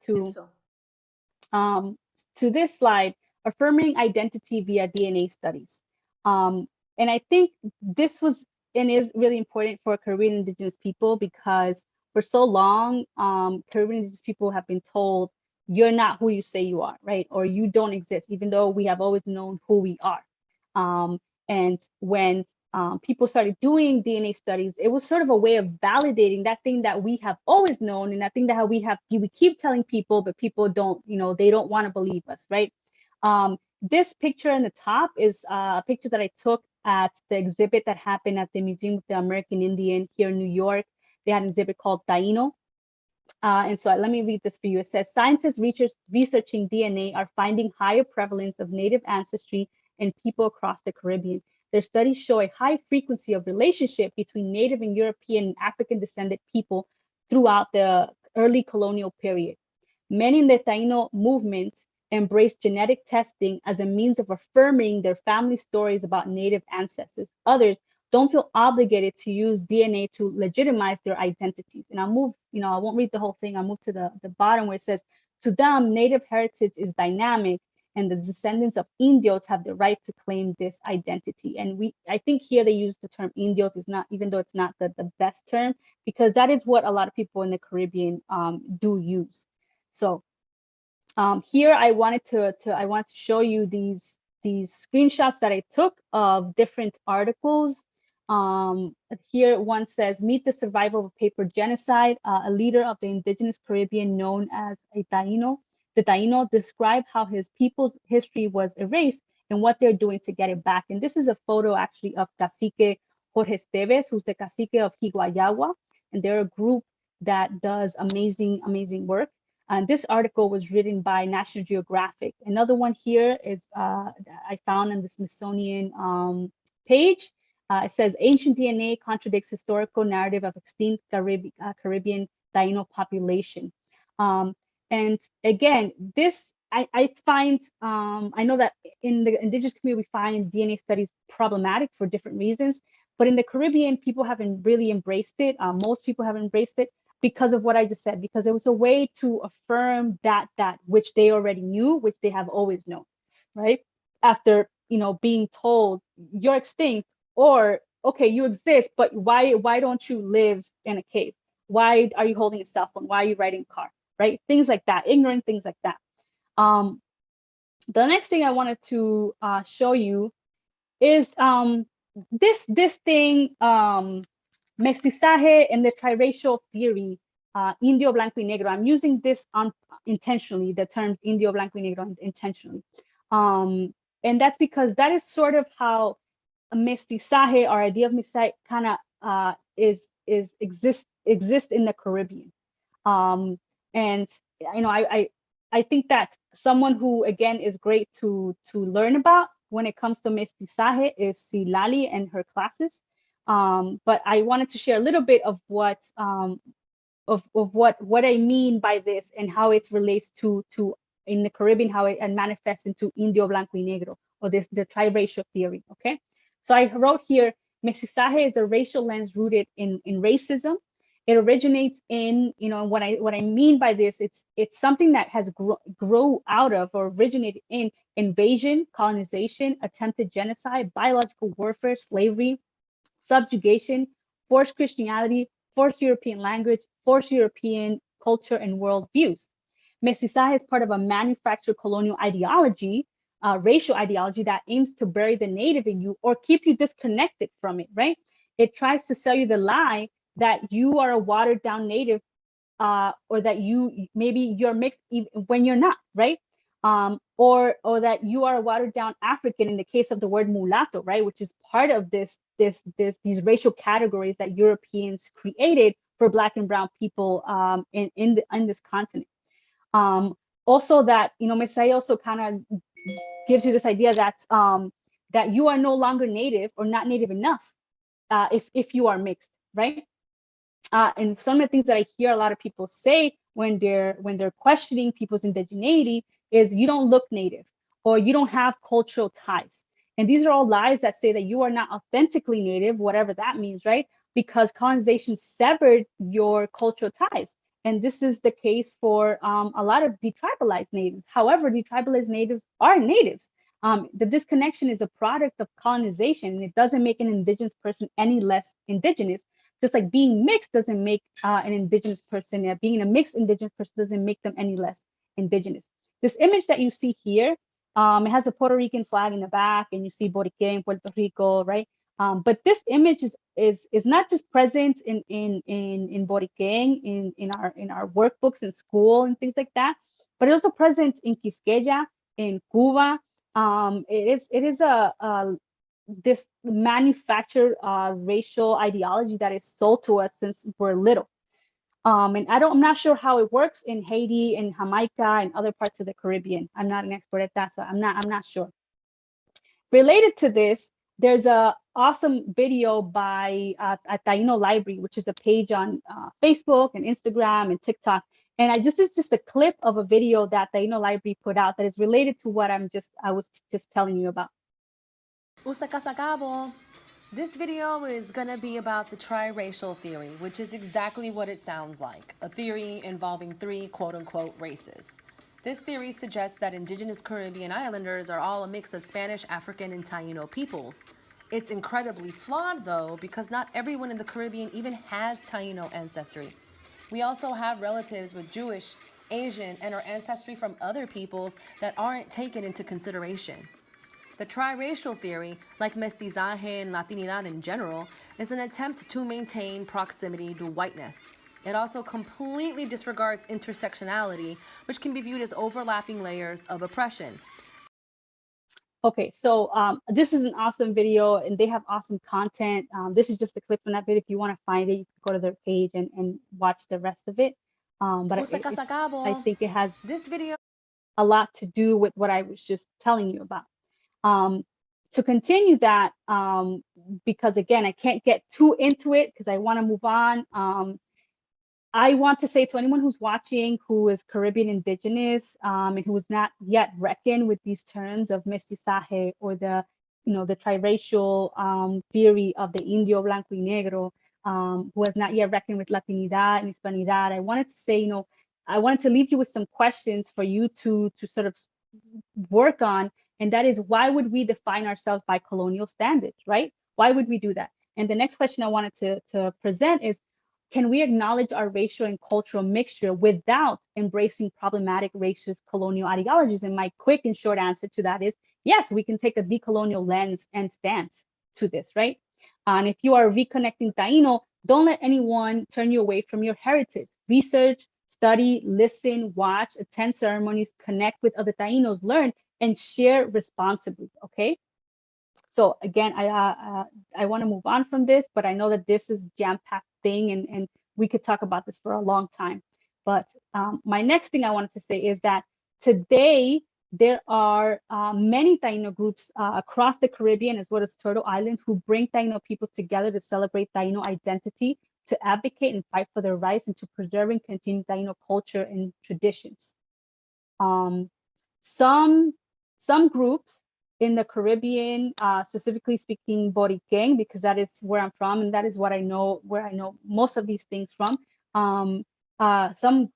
to this slide, affirming identity via DNA studies. And I think this was and is really important for Caribbean Indigenous people because for so long, Caribbean Indigenous people have been told, you're not who you say you are, right? Or you don't exist, even though we have always known who we are. And when people started doing DNA studies, it was sort of a way of validating that thing that we have always known, and that thing that we keep telling people, but people don't, they don't want to believe us, right? This picture in the top is a picture that I took at the exhibit that happened at the Museum of the American Indian here in New York. They had an exhibit called Taino. And so let me read this for you. It says, scientists researching DNA are finding higher prevalence of Native ancestry in people across the Caribbean. Their studies show a high frequency of relationship between Native and European and African descended people throughout the early colonial period. Many in the Taino movement embrace genetic testing as a means of affirming their family stories about Native ancestors. Others don't feel obligated to use DNA to legitimize their identities. And I'll move, I won't read the whole thing. I'll move to the bottom where it says, to them, Native heritage is dynamic and the descendants of Indios have the right to claim this identity. And I think here they use the term Indios, is not, even though it's not the best term, because that is what a lot of people in the Caribbean do use. So here I wanted to show you these screenshots that I took of different articles. Here one says, meet the survivor of a paper genocide, a leader of the indigenous Caribbean known as a Taino. The Taino describe how his people's history was erased and what they're doing to get it back. And this is a photo actually of Cacique Jorge Esteves, who's the Cacique of Higuayawa. And they're a group that does amazing, amazing work. And this article was written by National Geographic. Another one here is I found on the Smithsonian page. It says ancient DNA contradicts historical narrative of extinct Caribbean Taino population. And again, this I find, I know that in the indigenous community, we find DNA studies problematic for different reasons, but in the Caribbean, people haven't really embraced it. Most people haven't embraced it because of what I just said, because it was a way to affirm that which they already knew, which they have always known, right? After, being told you're extinct, or, okay, you exist, but why don't you live in a cave? Why are you holding a cell phone? Why are you riding a car, right? Things like that, ignorant things like that. The next thing I wanted to show you is this thing, mestizaje and the triracial theory, Indio, Blanco y Negro. I'm using this intentionally, the terms Indio, Blanco y Negro intentionally. And that's because that is sort of how a mestizaje, or idea of mestizaje, kind of exists in the Caribbean. And I think that someone who, again, is great to learn about when it comes to mestizaje is Silali and her classes. But I wanted to share a little bit of what what I mean by this and how it relates to in the Caribbean, how it manifests into Indio, Blanco y Negro, or the triracial theory. Okay, so I wrote here, mestizaje is a racial lens rooted in racism. It originates in, what I mean by this, it's something that has grow out of or originated in invasion, colonization, attempted genocide, biological warfare, slavery, subjugation, forced Christianity, forced European language, forced European culture and world views. Mestizaje is part of a manufactured colonial ideology, racial ideology that aims to bury the native in you or keep you disconnected from it, right? It tries to sell you the lie that you are a watered down native, or that maybe you're mixed even when you're not, right? or that you are a watered down African in the case of the word mulatto, right, which is part of these racial categories that Europeans created for Black and Brown people in this continent. Also that, Messiah also kind of gives you this idea that that you are no longer native or not native enough if you are mixed, right? And some of the things that I hear a lot of people say when they're questioning people's indigeneity is you don't look native or you don't have cultural ties. And these are all lies that say that you are not authentically native, whatever that means, right? Because colonization severed your cultural ties. And this is the case for a lot of detribalized natives. However, detribalized natives are natives. The disconnection is a product of colonization, and it doesn't make an indigenous person any less indigenous. Just like being mixed doesn't make an indigenous person, being a mixed indigenous person doesn't make them any less indigenous. This image that you see here, it has a Puerto Rican flag in the back, and you see Boriken, Puerto Rico, right? But this image is not just present in Boriken, in our workbooks in school and things like that, but it's also present in Quisqueya, in Cuba. It is this manufactured racial ideology that is sold to us since we're little. And I'm not sure how it works in Haiti and Jamaica and other parts of the Caribbean. I'm not an expert at that, so I'm not sure. Related to this, there's a awesome video by a Taino Library, which is a page on Facebook and Instagram and TikTok. And this is just a clip of a video that Taino Library put out that is related to what I was just telling you about. Usakasakabo. This video is going to be about the triracial theory, which is exactly what it sounds like, a theory involving three quote-unquote races. This theory suggests that indigenous Caribbean islanders are all a mix of Spanish, African, and Taino peoples. It's incredibly flawed, though, because not everyone in the Caribbean even has Taino ancestry. We also have relatives with Jewish, Asian, and our ancestry from other peoples that aren't taken into consideration. The triracial theory, like mestizaje and Latinidad in general, is an attempt to maintain proximity to whiteness. It also completely disregards intersectionality, which can be viewed as overlapping layers of oppression. Okay, so this is an awesome video and they have awesome content. This is just a clip from that video. If you want to find it, you can go to their page and watch the rest of it. But I think it has this video a lot to do with what I was just telling you about. To continue that, because again, I can't get too into it because I want to move on. I want to say to anyone who's watching who is Caribbean indigenous and who is not yet reckoned with these terms of mestizaje or the triracial theory of the Indio, Blanco y Negro, who has not yet reckoned with Latinidad and Hispanidad, I wanted to say, I wanted to leave you with some questions for you to sort of work on. And that is, why would we define ourselves by colonial standards, right? Why would we do that? And the next question I wanted to present is, can we acknowledge our racial and cultural mixture without embracing problematic racist colonial ideologies? And my quick and short answer to that is, yes, we can take a decolonial lens and stance to this, right? And if you are reconnecting Taino, don't let anyone turn you away from your heritage. Research, study, listen, watch, attend ceremonies, connect with other Tainos, learn, and share responsibly, okay? So again, I want to move on from this, but I know that this is jam-packed thing and we could talk about this for a long time. But my next thing I wanted to say is that today there are many Taino groups across the Caribbean as well as Turtle Island who bring Taino people together to celebrate Taino identity, to advocate and fight for their rights, and to preserve and continue Taino culture and traditions. Some groups in the Caribbean, specifically speaking Boriken, because that is where I'm from and that is what I know, where I know most of these things from. Some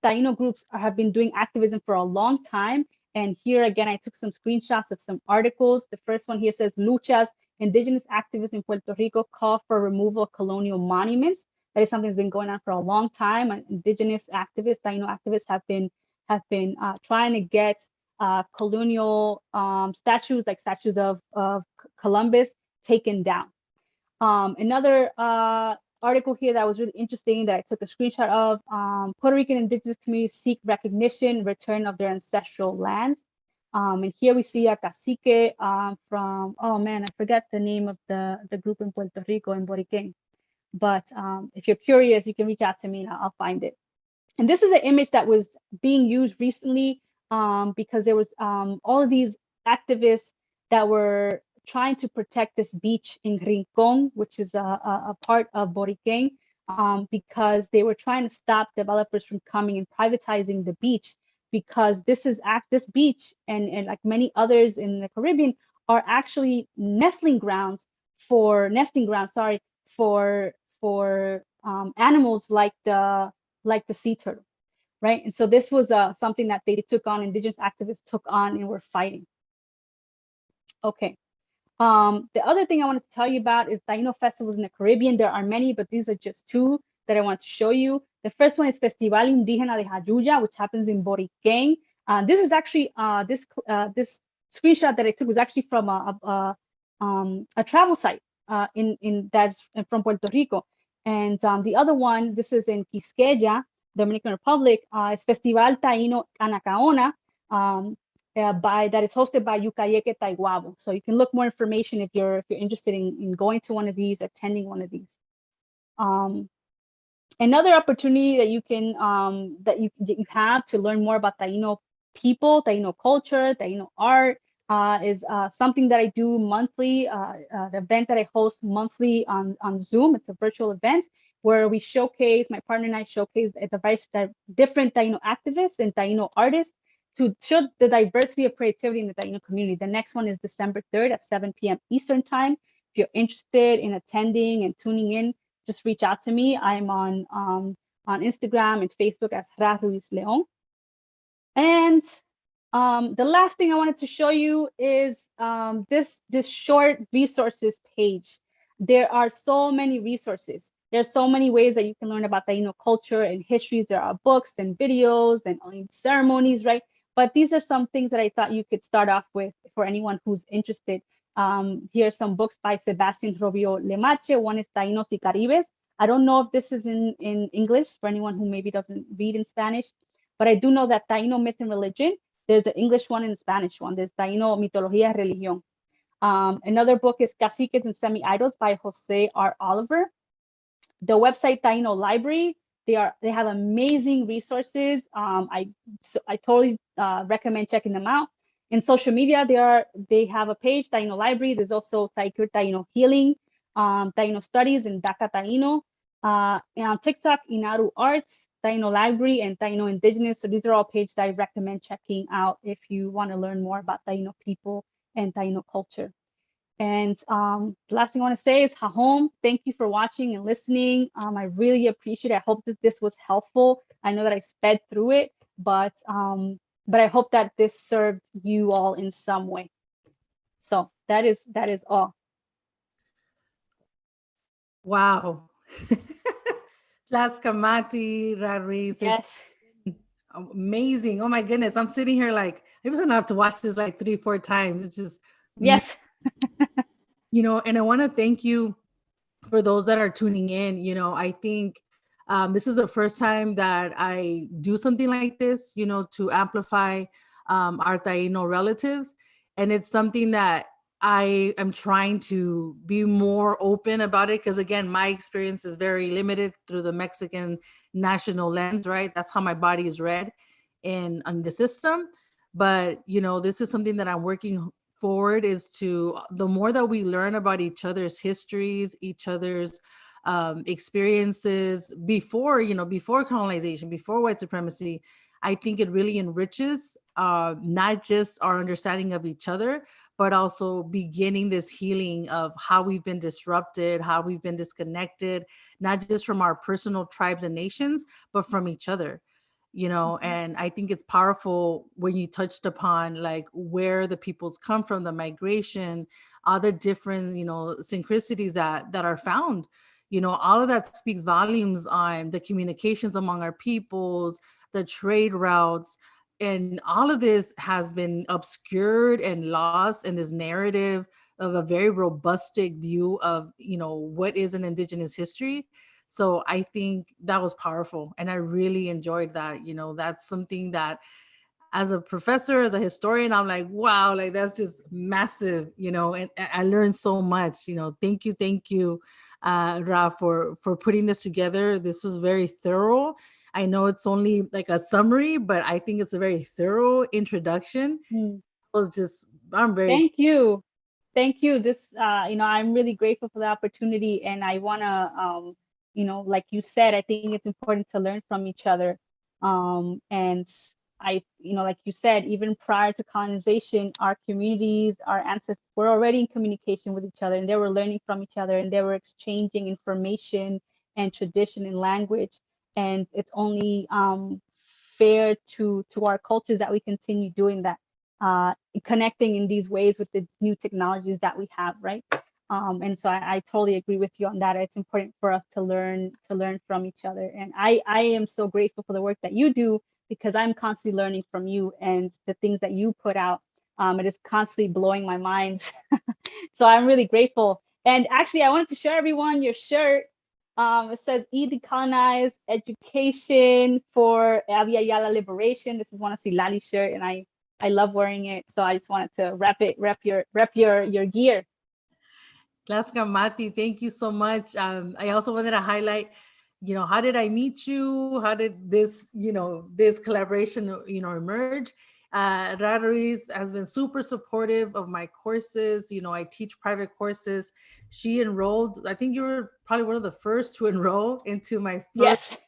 Taino groups have been doing activism for a long time. And here again, I took some screenshots of some articles. The first one here says, Luchas, indigenous activists in Puerto Rico call for removal of colonial monuments. That is something that's been going on for a long time. Indigenous activists, Taino activists have been trying to get colonial statues, like statues of Columbus, taken down. Another article here that was really interesting that I took a screenshot of. Puerto Rican indigenous communities seek recognition, return of their ancestral lands. And here we see a cacique from, oh man, I forgot the name of the group in Puerto Rico in Boriken. But if you're curious, you can reach out to me and I'll find it. And this is an image that was being used recently because there was all of these activists that were trying to protect this beach in Rincon, which is a part of Boriken, because they were trying to stop developers from coming and privatizing the beach, because this beach and like many others in the Caribbean are actually nesting grounds for animals like the sea turtle, right? And so this was something that they took on, indigenous activists took on and were fighting. Okay. The other thing I wanted to tell you about is Taino festivals in the Caribbean. There are many, but these are just two that I want to show you. The first one is Festival Indígena de Jayuya, which happens in Boriken. This is actually, this screenshot that I took was actually from a travel site that's from Puerto Rico. And the other one, this is in Quisqueya, Dominican Republic, is Festival Taino Kaona, that is hosted by Yucayeke Taiguabo. So you can look more information if you're interested in going to one of these, attending one of these. Another opportunity that you can that you have to learn more about Taino people, Taino culture, Taino art is something that I do monthly, an event that I host monthly on Zoom. It's a virtual event where we showcase, my partner and I showcase the different Taino activists and Taino artists to show the diversity of creativity in the Taino community. The next one is December 3rd at 7 p.m. Eastern time. If you're interested in attending and tuning in, just reach out to me. I'm on Instagram and Facebook as Ra Ruiz Leon. And the last thing I wanted to show you is this short resources page. There are so many resources. There's so many ways that you can learn about Taino culture and histories. There are books and videos and ceremonies, right? But these are some things that I thought you could start off with for anyone who's interested. Here are some books by Sebastian Robio Lemache. One is Taínos y Caribes. I don't know if this is in English for anyone who maybe doesn't read in Spanish, but I do know that Taino Myth and Religion, there's an English one and a Spanish one. There's Taino Mitología y Religión. Another book is Caciques and Semi-Idols by Jose R. Oliver. The website Taino Library, they have amazing resources. I totally recommend checking them out. In social media, they have a page, Taino Library. There's also Secure Taino Healing, Taino Studies, and Daca Taino. And on TikTok, Inaru Arts, Taino Library, and Taino Indigenous. So these are all pages that I recommend checking out if you want to learn more about Taino people and Taino culture. And the last thing I want to say is Hahom, thank you for watching and listening. I really appreciate it. I hope that this was helpful. I know that I sped through it, but I hope that this served you all in some way. So that is all. Wow. Tlaskamati, Ra Ruiz. Yes. Amazing. Oh my goodness. I'm sitting here like, I was gonna have to watch this like 3-4 times. It's just, yes. And I want to thank you for those that are tuning in. I think this is the first time that I do something like this, to amplify our Taino relatives. And it's something that I am trying to be more open about it, because again, my experience is very limited through the Mexican national lens, right? That's how my body is read on the system. But, this is something that I'm working forward, is to, the more that we learn about each other's histories, each other's experiences before colonization, before white supremacy, I think it really enriches not just our understanding of each other, but also beginning this healing of how we've been disrupted, how we've been disconnected, not just from our personal tribes and nations, but from each other. And I think it's powerful when you touched upon like where the peoples come from, the migration, all the different, synchronicities that are found, all of that speaks volumes on the communications among our peoples, the trade routes, and all of this has been obscured and lost in this narrative of a very robustic view of, what is an indigenous history. So I think that was powerful, and I really enjoyed that. That's something that, as a professor, as a historian, I'm like, wow, like that's just massive, and I learned so much. Thank you, Ra, for putting this together. This was very thorough. I know it's only like a summary, but I think it's a very thorough introduction. It was just, I'm very Thank you. This, I'm really grateful for the opportunity, and I want to, like you said, I think it's important to learn from each other. And like you said, even prior to colonization, our communities, our ancestors were already in communication with each other, and they were learning from each other, and they were exchanging information and tradition and language. And it's only fair to our cultures that we continue doing that. Connecting in these ways with the new technologies that we have, right? And so I totally agree with you on that. It's important for us to learn from each other. And I am so grateful for the work that you do, because I'm constantly learning from you and the things that you put out. It is constantly blowing my mind. So I'm really grateful. And actually, I wanted to show everyone your shirt. It says E-Decolonize Education for Abya Yala Liberation. This is one of Silali's shirt, and I love wearing it. So I just wanted to rep your gear. Glaska Mati, thank you so much. I also wanted to highlight, how did I meet you? How did this, this collaboration, emerge? Ra Ruiz has been super supportive of my courses. I teach private courses. She enrolled, I think you were probably one of the first to enroll into my first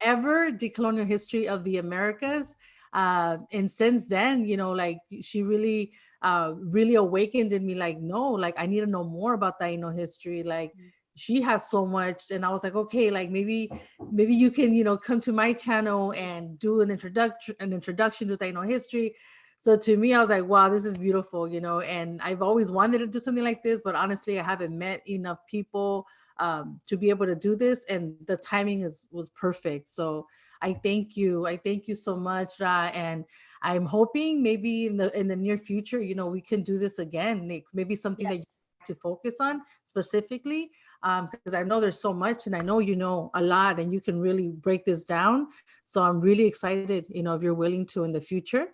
ever decolonial history of the Americas. And since then, like she really awakened in me, like, no, like I need to know more about Taino history. Like she has so much. And I was like, okay, like maybe you can, come to my channel and do an introduction to Taino history. So to me, I was like, wow, this is beautiful, and I've always wanted to do something like this, but honestly, I haven't met enough people to be able to do this, and the timing was perfect. So I thank you so much, Ra, and I'm hoping maybe in the near future, we can do this again. Maybe something that you have to focus on specifically, because I know there's so much, and I know you know a lot, and you can really break this down. So I'm really excited, if you're willing to in the future.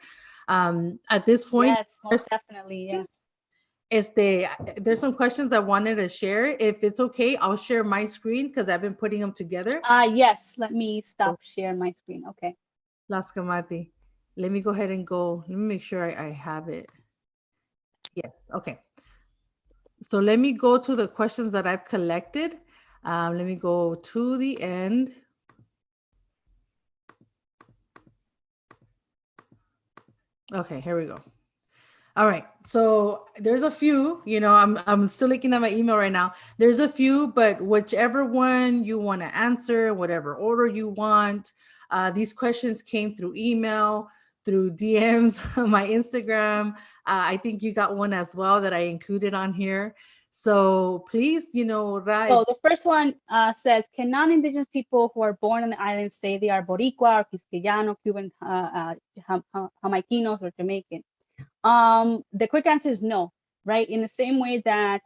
At this point, yes, most definitely, yes. There's some questions I wanted to share. If it's okay, I'll share my screen because I've been putting them together. Yes, let me stop share my screen. Okay. Las Kamati. Let me go ahead and go. Let me make sure I have it. Yes, okay. So let me go to the questions that I've collected. Let me go to the end. Okay, here we go. All right, so there's a few, I'm still looking at my email right now. There's a few, but whichever one you want to answer, whatever order you want. These questions came through email, through DMs, my Instagram. I think you got one as well that I included on here. So please, Ra. So the first one says, can non-Indigenous people who are born on the island say they are Boricua or Quisqueyano, Cuban, Jamaicanos, or Jamaican? The quick answer is no, right? In the same way that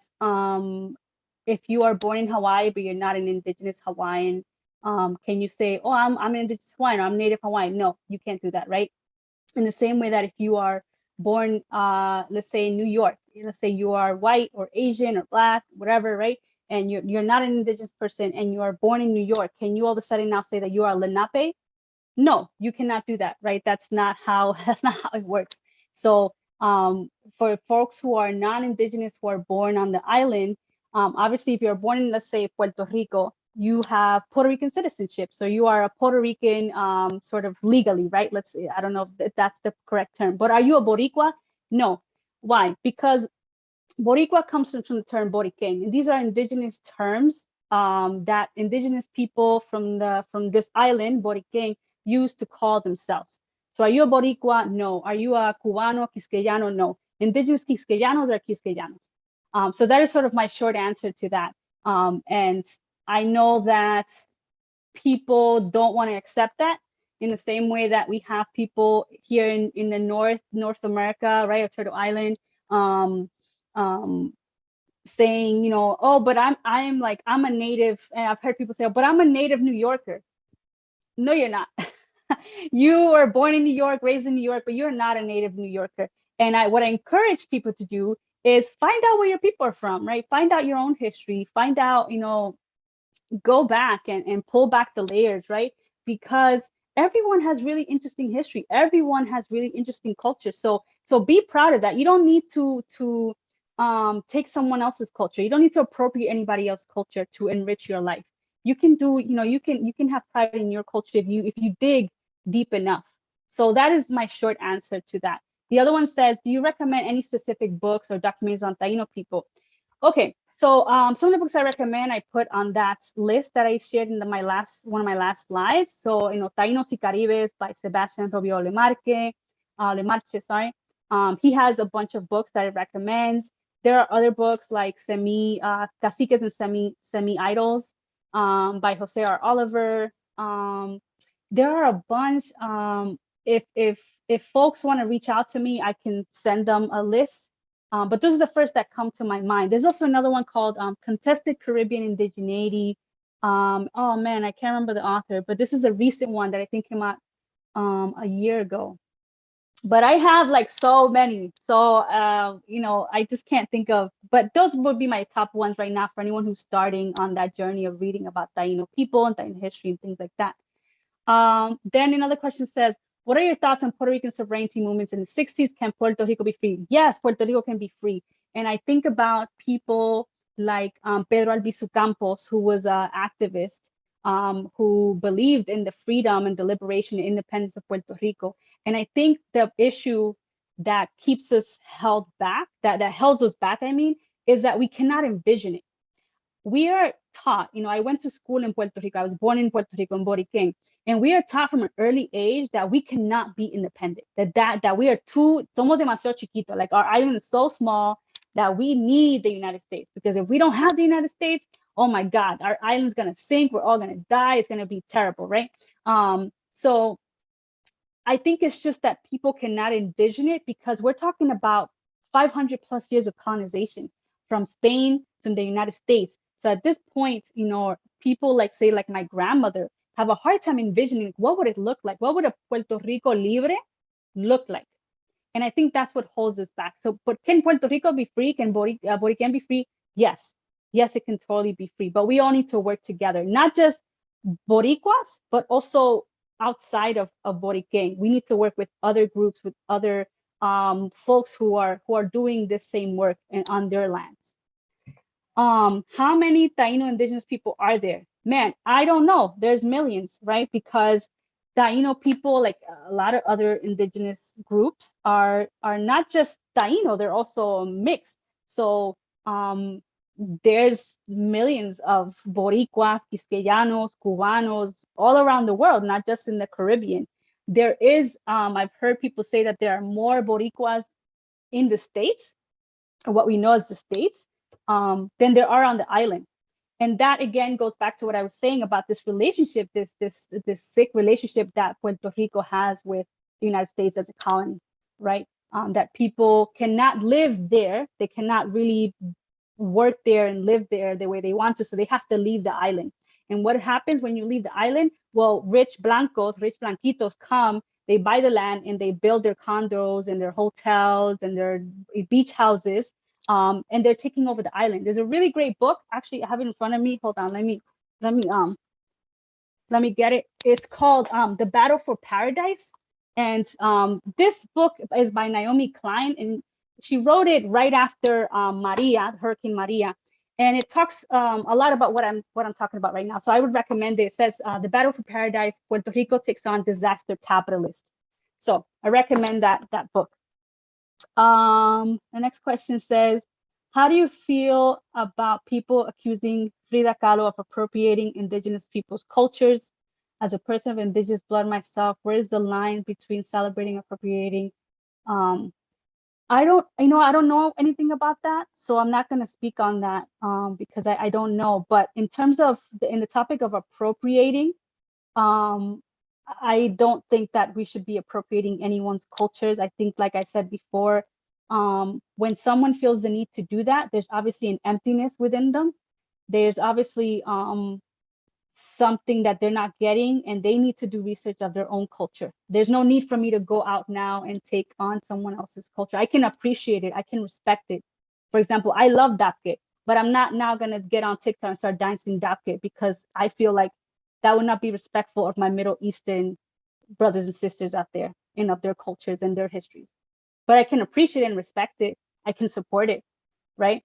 if you are born in Hawaii, but you're not an Indigenous Hawaiian, can you say, oh, I'm an Indigenous Hawaiian, or I'm Native Hawaiian? No, you can't do that, right? In the same way that if you are born, let's say in New York, let's say you are white or Asian or Black, whatever, right? And you're not an Indigenous person and you are born in New York, can you all of a sudden now say that you are Lenape? No, you cannot do that, right? That's not how it works. So for folks who are non-Indigenous, who are born on the island, obviously if you're born in, let's say, Puerto Rico, you have Puerto Rican citizenship. So you are a Puerto Rican sort of legally, right? Let's say, I don't know if that's the correct term, but are you a Boricua? No. Why? Because Boricua comes from the term Boriken. And these are Indigenous terms that Indigenous people from this island, Boriken, used to call themselves. So are you a Boricua? No. Are you a Cubano, Quisqueyano? No. Indigenous Quisqueyanos are Quisqueyanos. So that is sort of my short answer to that. And I know that people don't want to accept that, in the same way that we have people here in the North America, right, or Turtle Island, saying, oh, but I'm a native, and I've heard people say, oh, but I'm a native New Yorker. No, you're not. You were born in New York, raised in New York, but you're not a native New Yorker. And what I encourage people to do is find out where your people are from, right? Find out your own history, find out, go back and pull back the layers, right? Because everyone has really interesting history. Everyone has really interesting culture. So be proud of that. You don't need to take someone else's culture. You don't need to appropriate anybody else's culture to enrich your life. You can do, you can have pride in your culture if you dig deep enough. So that is my short answer to that. The other one says, do you recommend any specific books or documentaries on Taino people? Okay, so some of the books I recommend, I put on that list that I shared in one of my last slides. So, Tainos y Caribes by Sebastian Rubio Lemarche, sorry. He has a bunch of books that I recommend. There are other books like Caciques and Semi-Idols by Jose R. Oliver. There are a bunch. If folks want to reach out to me, I can send them a list. But those are the first that come to my mind. There's also another one called Contested Caribbean Indigeneity. Oh man, I can't remember the author, but this is a recent one that I think came out a year ago. But I have like so many. So, I just can't think of, but those would be my top ones right now for anyone who's starting on that journey of reading about Taino people and Taino history and things like that. Then another question says, what are your thoughts on Puerto Rican sovereignty movements in the 60s? Can Puerto Rico be free? Yes, Puerto Rico can be free. And I think about people like Pedro Albizu Campos, who was an activist, who believed in the freedom and the liberation and independence of Puerto Rico. And I think the issue that keeps us held back, that holds us back, is that we cannot envision it. We are taught, I went to school in Puerto Rico. I was born in Puerto Rico, in Boriken. And we are taught from an early age that we cannot be independent, that we are somos demasiado chiquito, like our island is so small that we need the United States, because if we don't have the United States, oh my God, our island's gonna sink, we're all gonna die, it's gonna be terrible, right? So I think it's just that people cannot envision it, because we're talking about 500 plus years of colonization from Spain to the United States. So at this point, people like my grandmother have a hard time envisioning what would it look like? What would a Puerto Rico libre look like? And I think that's what holds us back. So, but can Puerto Rico be free? Can Boriken be free? Yes. Yes, it can totally be free. But we all need to work together, not just Boricuas, but also outside of Boriken. We need to work with other groups, with other folks who are doing this same work on their lands. How many Taino indigenous people are there? Man, I don't know. There's millions, right? Because Taino people, like a lot of other indigenous groups, are not just Taino, they're also mixed. So there's millions of Boricuas, Quisqueyanos, Cubanos, all around the world, not just in the Caribbean. There is, I've heard people say that there are more Boricuas in the States, what we know as the States, than there are on the island. And that again goes back to what I was saying about this relationship, this sick relationship that Puerto Rico has with the United States as a colony, right? That people cannot live there, they cannot really work there and live there the way they want to, so they have to leave the island. And what happens when you leave the island? Well, rich blanquitos come, they buy the land and they build their condos and their hotels and their beach houses. And they're taking over the island. There's a really great book. Actually, I have it in front of me. Hold on, let me get it. It's called The Battle for Paradise. And this book is by Naomi Klein, and she wrote it right after Hurricane Maria. And it talks a lot about what I'm talking about right now. So I would recommend it. It says The Battle for Paradise, Puerto Rico takes on disaster capitalist. So I recommend that book. The next question says, how do you feel about people accusing Frida Kahlo of appropriating indigenous people's cultures? As a person of indigenous blood myself, where is the line between celebrating and appropriating? I don't know anything about that, so I'm not going to speak on that because I don't know. But in terms of in the topic of appropriating, I don't think that we should be appropriating anyone's cultures. I think, like I said before, when someone feels the need to do that, there's obviously an emptiness within them. There's obviously something that they're not getting, and they need to do research of their own culture. There's no need for me to go out now and take on someone else's culture. I can appreciate it. I can respect it. For example, I love dapke, but I'm not now going to get on TikTok and start dancing dapke because I feel like that would not be respectful of my Middle Eastern brothers and sisters out there and of their cultures and their histories. But I can appreciate and respect it. I can support it, right?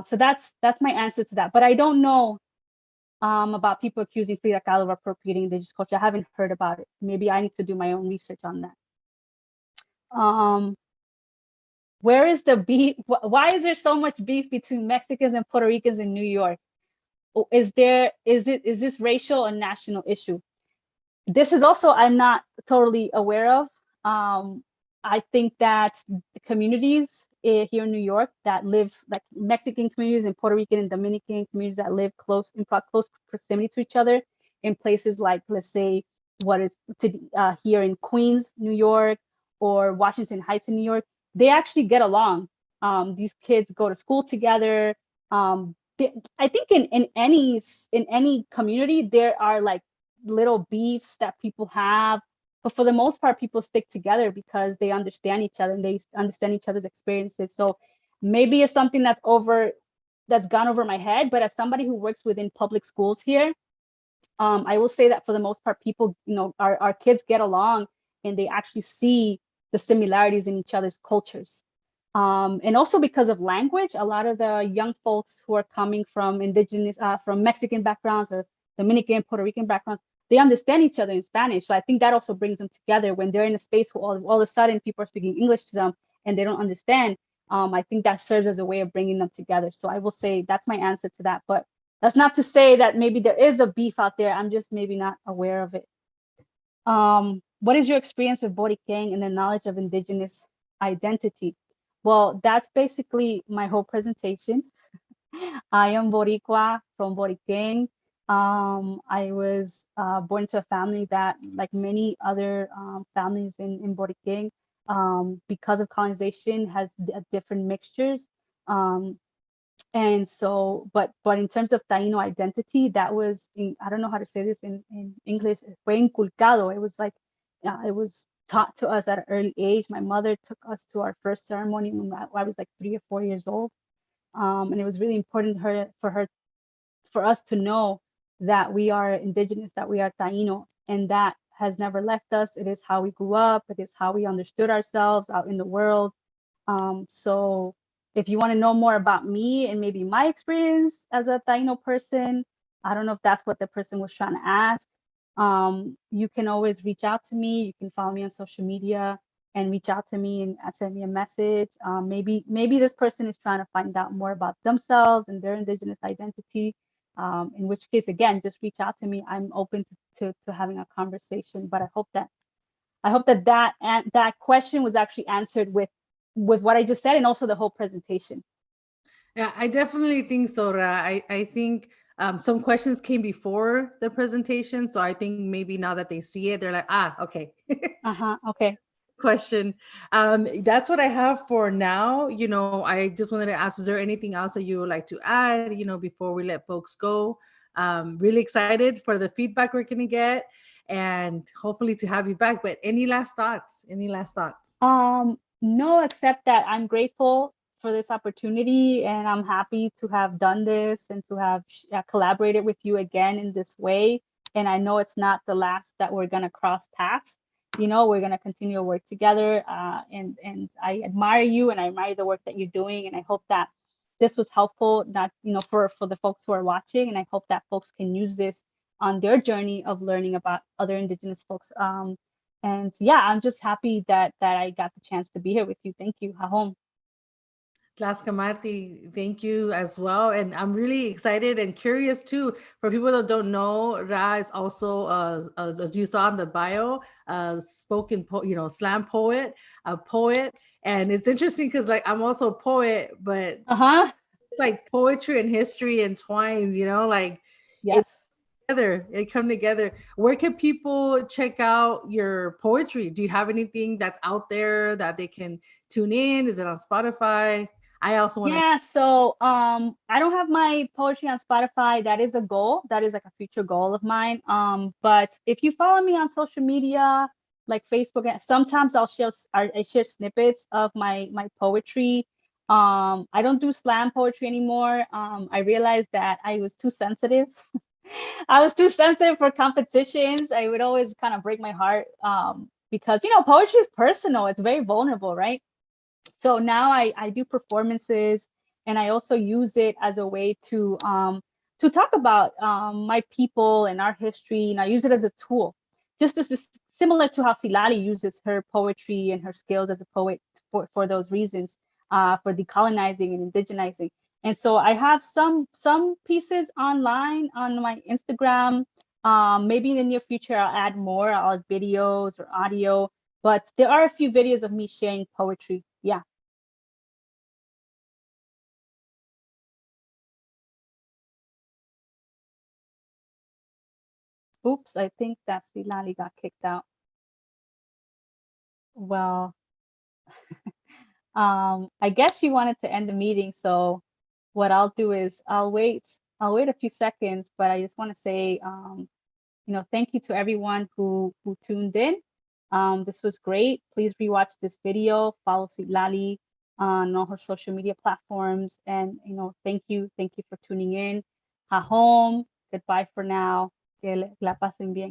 So that's my answer to that. But I don't know about people accusing Frida Kahlo of appropriating indigenous culture. I haven't heard about it. Maybe I need to do my own research on that. Where is the beef? Why is there so much beef between Mexicans and Puerto Ricans in New York? Is this racial and national issue? This is also I'm not totally aware of. I think that the communities here in New York that live, like Mexican communities and Puerto Rican and Dominican communities that live close proximity to each other in places like, let's say, here in Queens, New York, or Washington Heights in New York, they actually get along. These kids go to school together. I think in any community there are like little beefs that people have, but for the most part, people stick together because they understand each other and they understand each other's experiences. So maybe it's something that's gone over my head, but as somebody who works within public schools here, I will say that for the most part, people, our kids get along and they actually see the similarities in each other's cultures. And also because of language, a lot of the young folks who are coming from from Mexican backgrounds or Dominican, Puerto Rican backgrounds, they understand each other in Spanish. So I think that also brings them together when they're in a space where all of a sudden people are speaking English to them and they don't understand. I think that serves as a way of bringing them together. So I will say that's my answer to that. But that's not to say that maybe there is a beef out there. I'm just maybe not aware of it. What is your experience with Boriken and the knowledge of indigenous identity? Well, that's basically my whole presentation. I am Boricua from Boriken. I was born to a family that, like many other families in Boriken, because of colonization, has different mixtures. And so, but in terms of Taino identity, that was, I don't know how to say this in English, fue inculcado. It was like, it was taught to us at an early age. My mother took us to our first ceremony when I was like 3 or 4 years old. And it was really important for us to know that we are indigenous, that we are Taino, and that has never left us. It is how we grew up. It is how we understood ourselves out in the world. So if you want to know more about me and maybe my experience as a Taino person, I don't know if that's what the person was trying to ask. You can always reach out to me. You can follow me on social media and reach out to me and send me a message. Maybe this person is trying to find out more about themselves and their indigenous identity. In which case, again, just reach out to me. I'm open to having a conversation. But I hope that question was actually answered with what I just said and also the whole presentation. Yeah, I definitely think so, Ra. I think some questions came before the presentation. So I think maybe now that they see it, they're like, okay. Okay. Question. That's what I have for now. I just wanted to ask, is there anything else that you would like to add, before we let folks go? Really excited for the feedback we're going to get and hopefully to have you back. But any last thoughts? No, except that I'm grateful for this opportunity and I'm happy to have done this and to have collaborated with you again in this way. And I know it's not the last that we're going to cross paths. We're going to continue to work together, and I admire you and I admire the work that you're doing. And I hope that this was helpful, not, for the folks who are watching. And I hope that folks can use this on their journey of learning about other Indigenous folks. And yeah, I'm just happy that I got the chance to be here with you. Thank you. Hahom. Tlaxcamati, thank you as well. And I'm really excited and curious too. For people that don't know, Ra is also, as you saw in the bio, slam poet, a poet. And it's interesting because I'm also a poet, but it's like poetry and history entwines, Yes. They come together. Where can people check out your poetry? Do you have anything that's out there that they can tune in? Is it on Spotify? I also want to. Yeah, so I don't have my poetry on Spotify. That is a goal. That is like a future goal of mine. But if you follow me on social media, like Facebook, sometimes I share snippets of my poetry. I don't do slam poetry anymore. I realized that I was too sensitive. I was too sensitive for competitions. I would always kind of break my heart because, you know, poetry is personal. It's very vulnerable, right? So now I do performances, and I also use it as a way to talk about my people and our history. And I use it as a tool, just as similar to how Silali uses her poetry and her skills as a poet for those reasons, for decolonizing and indigenizing. And so I have some pieces online on my Instagram. Maybe in the near future, I'll add more. I'll add videos or audio. But there are a few videos of me sharing poetry. Yeah. Oops, I think that Silali got kicked out. Well, I guess she wanted to end the meeting. So what I'll do is I'll wait a few seconds, but I just want to say, you know, thank you to everyone who tuned in. This was great. Please rewatch this video, follow Silali on all her social media platforms. And, you know, thank you for tuning in. Ha home, goodbye for now. Que la pasen bien.